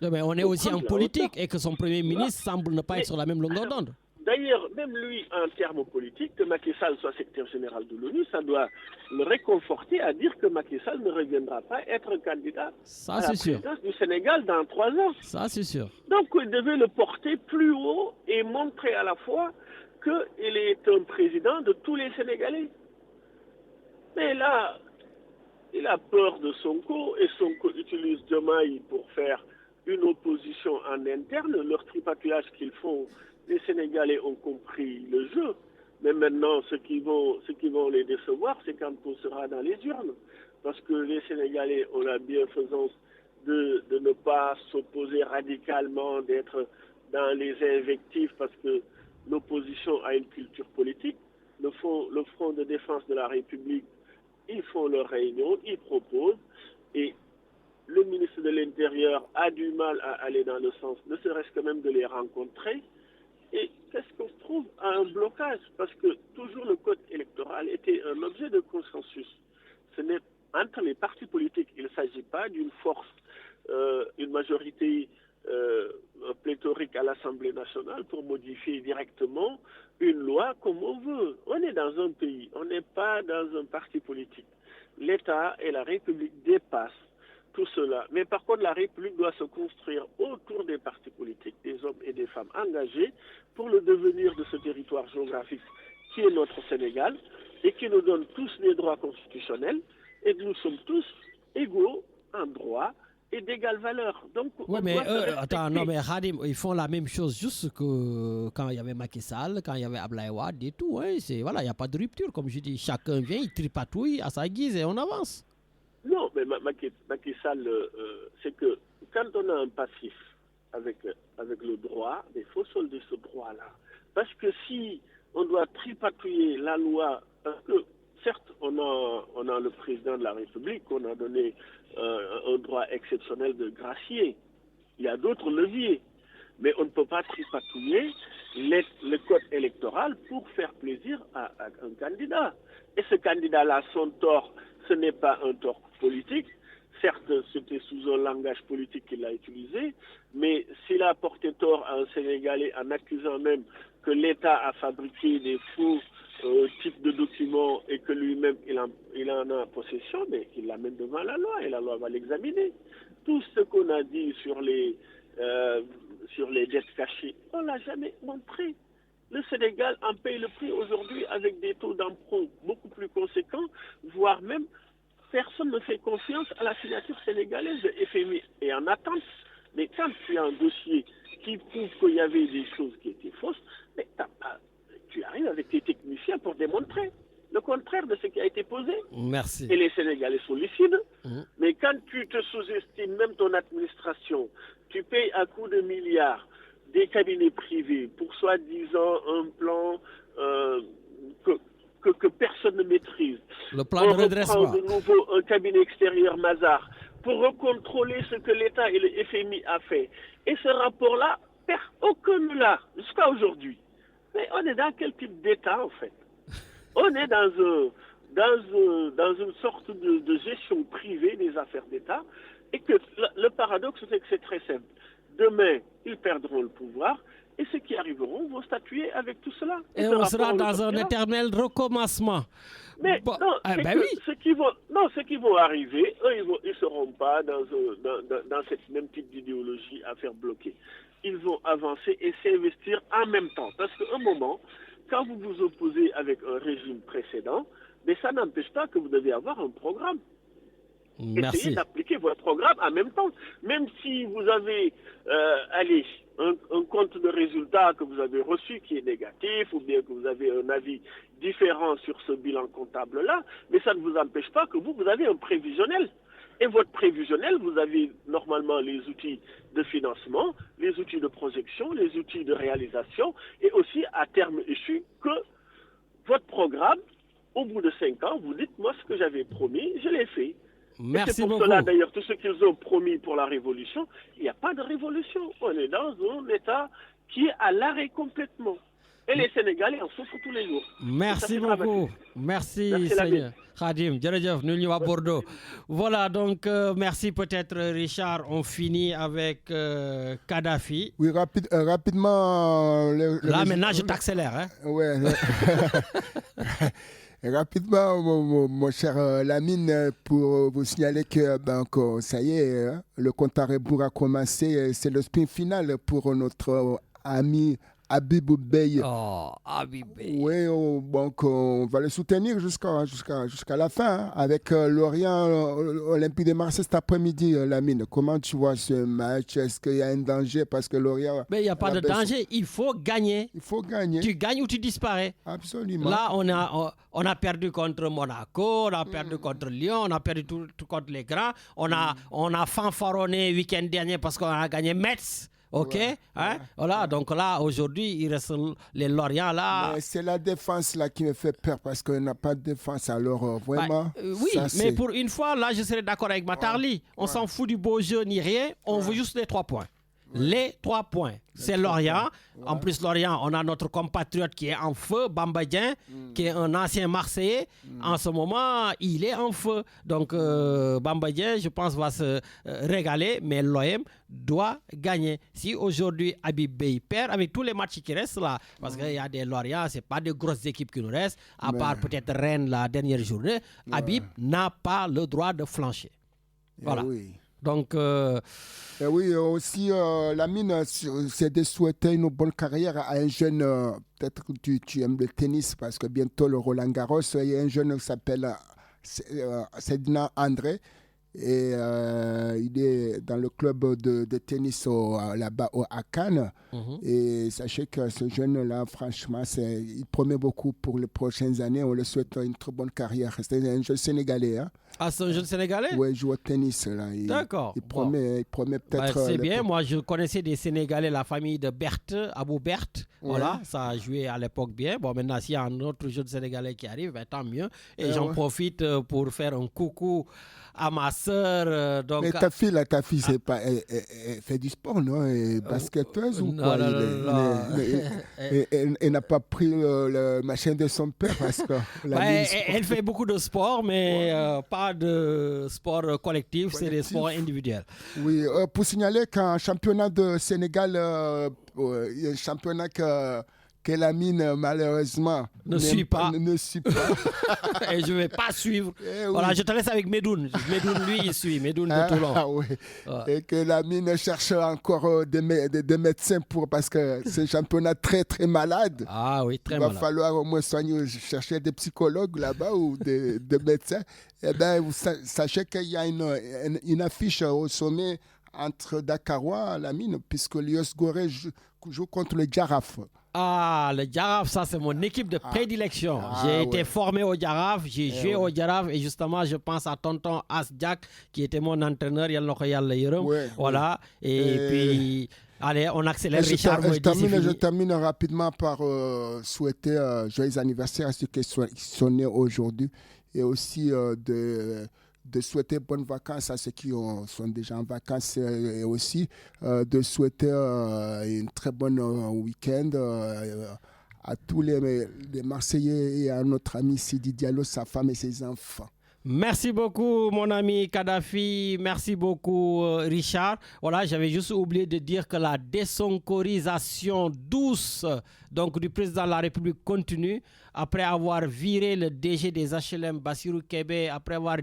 Mais on est aussi en politique et que son Premier ministre semble ne pas être sur la même longueur d'onde. D'ailleurs, même lui, en termes politiques, que Macky Sall soit secrétaire général de l'ONU, ça doit le réconforter à dire que Macky Sall ne reviendra pas être candidat à la présidence du Sénégal dans 3 ans. Ça, c'est sûr. Donc, il devait le porter plus haut et montrer à la fois qu'il est un président de tous les Sénégalais. Mais là, il a peur de Sonko et Sonko utilise Diomaye pour faire une opposition en interne. Leur tripatouillage qu'ils font, les Sénégalais ont compris le jeu. Mais maintenant, ce qui vont les décevoir, c'est quand on sera dans les urnes. Parce que les Sénégalais ont la bienfaisance de ne pas s'opposer radicalement, d'être dans les invectives, parce que l'opposition a une culture politique. Le Front de défense de la République, ils font leur réunion, ils proposent, et le ministre de l'Intérieur a du mal à aller dans le sens, ne serait-ce que même de les rencontrer. Et qu'est-ce qu'on se trouve à un blocage? Parce que toujours le code électoral était un objet de consensus. Ce n'est entre les partis politiques, il ne s'agit pas d'une force, une majorité pléthorique à l'Assemblée nationale pour modifier directement une loi comme on veut. On est dans un pays, on n'est pas dans un parti politique. L'État et la République dépassent tout cela. Mais par contre, la République doit se construire autour des partis politiques, des hommes et des femmes engagés pour le devenir de ce territoire géographique qui est notre Sénégal et qui nous donne tous des droits constitutionnels et que nous sommes tous égaux en droit et d'égale valeur. Donc, oui, mais attends, non, mais Khadim, ils font la même chose juste que quand il y avait Macky Sall, quand il y avait Abdoulaye Wade et tout. Hein, voilà, il n'y a pas de rupture, comme je dis. Chacun vient, il tripatouille à sa guise et on avance. Non, mais Macky Sall, c'est que quand on a un passif avec le droit, il faut solder ce droit-là. Parce que si on doit tripatouiller la loi, parce que certes, on a le président de la République, on a donné un droit exceptionnel de gracier. Il y a d'autres leviers. Mais on ne peut pas tripatouiller le code électoral pour faire plaisir à un candidat. Et ce candidat-là, son tort, ce n'est pas un tort politique. Certes, c'était sous un langage politique qu'il a utilisé, mais s'il a porté tort à un Sénégalais en accusant même que l'État a fabriqué des faux types de documents et que lui-même il en a possession, mais qu'il l'amène devant la loi et la loi va l'examiner. Tout ce qu'on a dit sur les dettes cachées, on ne l'a jamais montré. Le Sénégal en paye le prix aujourd'hui avec des taux d'emprunt beaucoup plus conséquents, voire même personne ne fait confiance à la signature sénégalaise de FMI et en attente. Mais quand tu as un dossier qui prouve qu'il y avait des choses qui étaient fausses, mais tu arrives avec tes techniciens pour démontrer le contraire de ce qui a été posé. Merci. Et les Sénégalais sont lucides. Mais quand tu te sous-estimes même ton administration, tu payes à coups de milliards des cabinets privés pour soi-disant un plan que personne ne maîtrise. Le plan de redressement. On reprend de nouveau un cabinet extérieur Mazars pour recontrôler ce que l'État et le FMI a fait. Et ce rapport-là perd aucun là jusqu'à aujourd'hui. Mais on est dans quel type d'État en fait? On est dans une sorte de gestion privée des affaires d'État et que le paradoxe c'est que c'est très simple. Demain, ils perdront le pouvoir et ceux qui arriveront vont statuer avec tout cela. Et on sera dans un éternel recommencement. Mais bon, non, oui. ceux qui vont arriver, eux, ils ne seront pas dans cette même type d'idéologie à faire bloquer. Ils vont avancer et s'investir en même temps. Parce qu'à un moment, quand vous vous opposez avec un régime précédent, mais ça n'empêche pas que vous devez avoir un programme. Merci. Essayez d'appliquer votre programme en même temps. Même si vous avez un compte de résultat que vous avez reçu qui est négatif, ou bien que vous avez un avis différent sur ce bilan comptable-là, mais ça ne vous empêche pas que vous avez un prévisionnel. Et votre prévisionnel, vous avez normalement les outils de financement, les outils de projection, les outils de réalisation, et aussi à terme échu que votre programme, au bout de 5 ans, vous dites, moi ce que j'avais promis, je l'ai fait. Merci c'est pour beaucoup. cela d'ailleurs, tout ce qu'ils ont promis pour la révolution, il n'y a pas de révolution. On est dans un État qui est à l'arrêt complètement. Et les Sénégalais en souffrent tous les jours. Merci beaucoup. Merci Seigneur. Khadim, Djeredjev, nous sommes à Bordeaux. Voilà, donc merci peut-être Richard. On finit avec Kadhafi. Oui, rapidement. Là maintenant, je t'accélère. Hein? Ouais. Rapidement, mon cher Lamine, pour vous signaler que ça y est, hein, le compte à rebours a commencé. C'est le sprint final pour notre ami Habib Beye. Oh, Habib Beye. Oui, donc on va le soutenir jusqu'à la fin, hein, avec Lorient Olympique de Marseille cet après-midi, Lamine. Comment tu vois ce match? Est-ce qu'il y a un danger parce que Lorient... Mais il n'y a pas de danger, il faut gagner. Il faut gagner. Tu gagnes ou tu disparais. Absolument. Là, on a perdu contre Monaco, on a perdu contre Lyon, on a perdu tout contre les grands. On a fanfaronné le week-end dernier parce qu'on a gagné Metz. Ok, ouais, hein? Ouais, voilà, donc là, aujourd'hui, il reste les Lorients là. Mais c'est la défense là qui me fait peur parce qu'on n'a pas de défense. Alors, vraiment. Oui, ça, mais pour une fois, là, je serais d'accord avec Matarli. On s'en fout du beau jeu ni rien, on veut juste les 3 points. Les 3 points. C'est Lorient. En plus, Lorient, on a notre compatriote qui est en feu, Bamba Dieng, qui est un ancien Marseillais. En ce moment, il est en feu. Donc, Bamba Dieng, je pense, va se régaler, mais l'OM doit gagner. Si aujourd'hui, Habib Beye perd, avec tous les matchs qui restent là, parce qu'il y a des Lorient, ce n'est pas de grosses équipes qui nous restent, à part peut-être Rennes la dernière journée, Habib n'a pas le droit de flancher. Voilà. Oui. Donc, oui, aussi, Lamine, c'est de souhaiter une bonne carrière à un jeune, peut-être que tu aimes le tennis, parce que bientôt le Roland Garros, il y a un jeune qui s'appelle Sedna André, et il est dans le club de tennis là-bas à Cannes. Et sachez que ce jeune-là, franchement, il promet beaucoup pour les prochaines années. On le souhaite une très bonne carrière. C'est un jeune Sénégalais. Hein? Ah, c'est un jeune Sénégalais? Oui, il joue au tennis. D'accord. Il promet peut-être... c'est bien. Moi, je connaissais des Sénégalais, la famille de Berthe, Abou Berthe. Voilà, ça a joué à l'époque bien. Bon, maintenant, s'il y a un autre jeune Sénégalais qui arrive, ben, tant mieux. Et j'en profite pour faire un coucou à ma sœur. Donc... Mais ta fille, c'est pas, elle fait du sport, non? Elle est basketteuse ou quoi? Elle n'a pas pris le machin de son père parce que... elle fait beaucoup de sport, mais pas de sport collectif, c'est des sports individuels. Oui, pour signaler qu'un championnat de Sénégal, il y a un championnat que Lamine, malheureusement, ne suit pas. Et je ne vais pas suivre. Voilà, je te laisse avec Medoun. Medoun, lui, il suit. Medoun de Toulon. Oui. Et que Lamine cherche encore des médecins parce que c'est un championnat très, très malade. Ah oui, très malade. Il va falloir au moins chercher des psychologues là-bas ou des médecins. Eh bien, vous sachez qu'il y a une affiche au sommet entre Dakarois et Lamine, puisque Lios Goré joue contre le Giraffe. Ah, le Giraffe, ça c'est mon équipe de prédilection. J'ai été formé au Giraffe, j'ai joué au Giraffe et justement je pense à tonton Asdiak qui était mon entraîneur, voilà. Et puis Allez, on accélère. Je Richard, termine rapidement par souhaiter joyeux anniversaire à ceux qui sont nés aujourd'hui et aussi de souhaiter bonnes vacances à ceux qui sont déjà en vacances et aussi de souhaiter une très bonne week-end à tous les Marseillais et à notre ami Sidi Diallo, sa femme et ses enfants. Merci beaucoup, mon ami Kadhafi. Merci beaucoup, Richard. Voilà, j'avais juste oublié de dire que la désonkorisation douce donc, du président de la République continue. Après avoir viré le DG des HLM, Bassirou Kébé, après avoir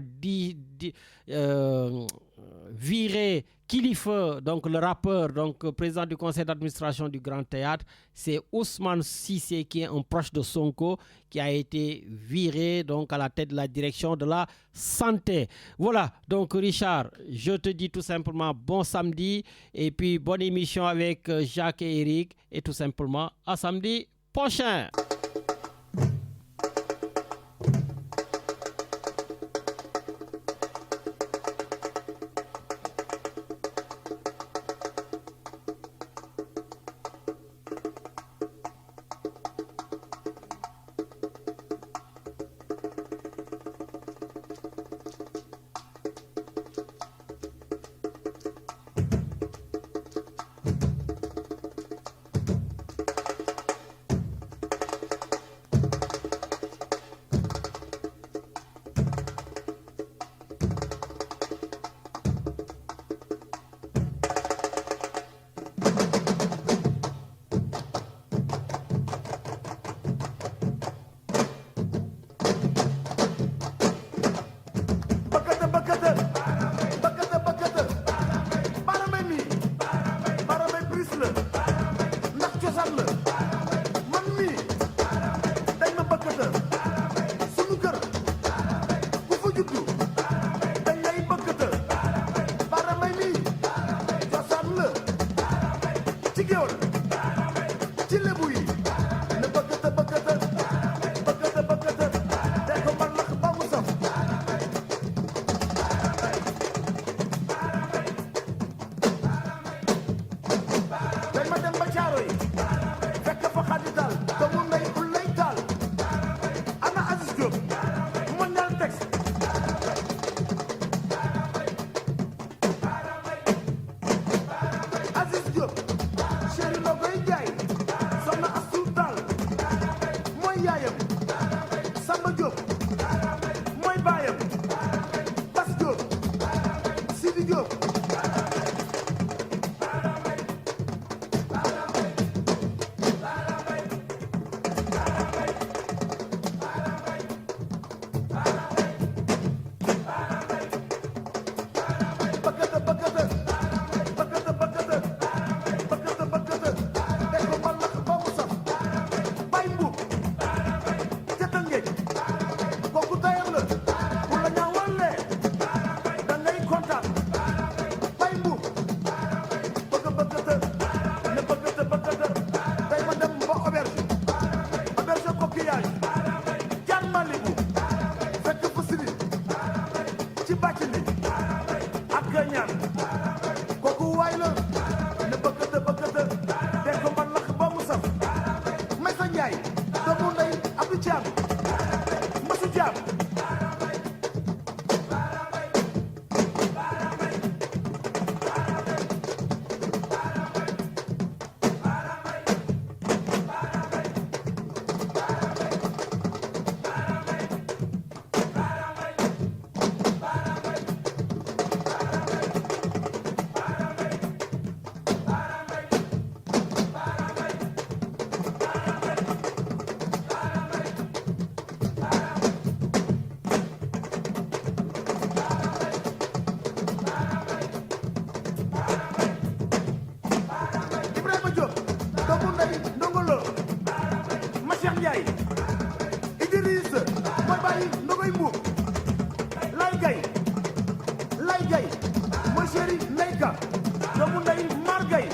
viré Kilifeu, donc le rappeur, donc président du conseil d'administration du Grand Théâtre, c'est Ousmane Cissé qui est un proche de Sonko qui a été viré donc à la tête de la direction de la santé. Voilà, donc Richard, je te dis tout simplement bon samedi et puis bonne émission avec Jacques et Eric et tout simplement à samedi prochain. Lay Gaye mooy chéri Layka doomu ndey Mar Gaye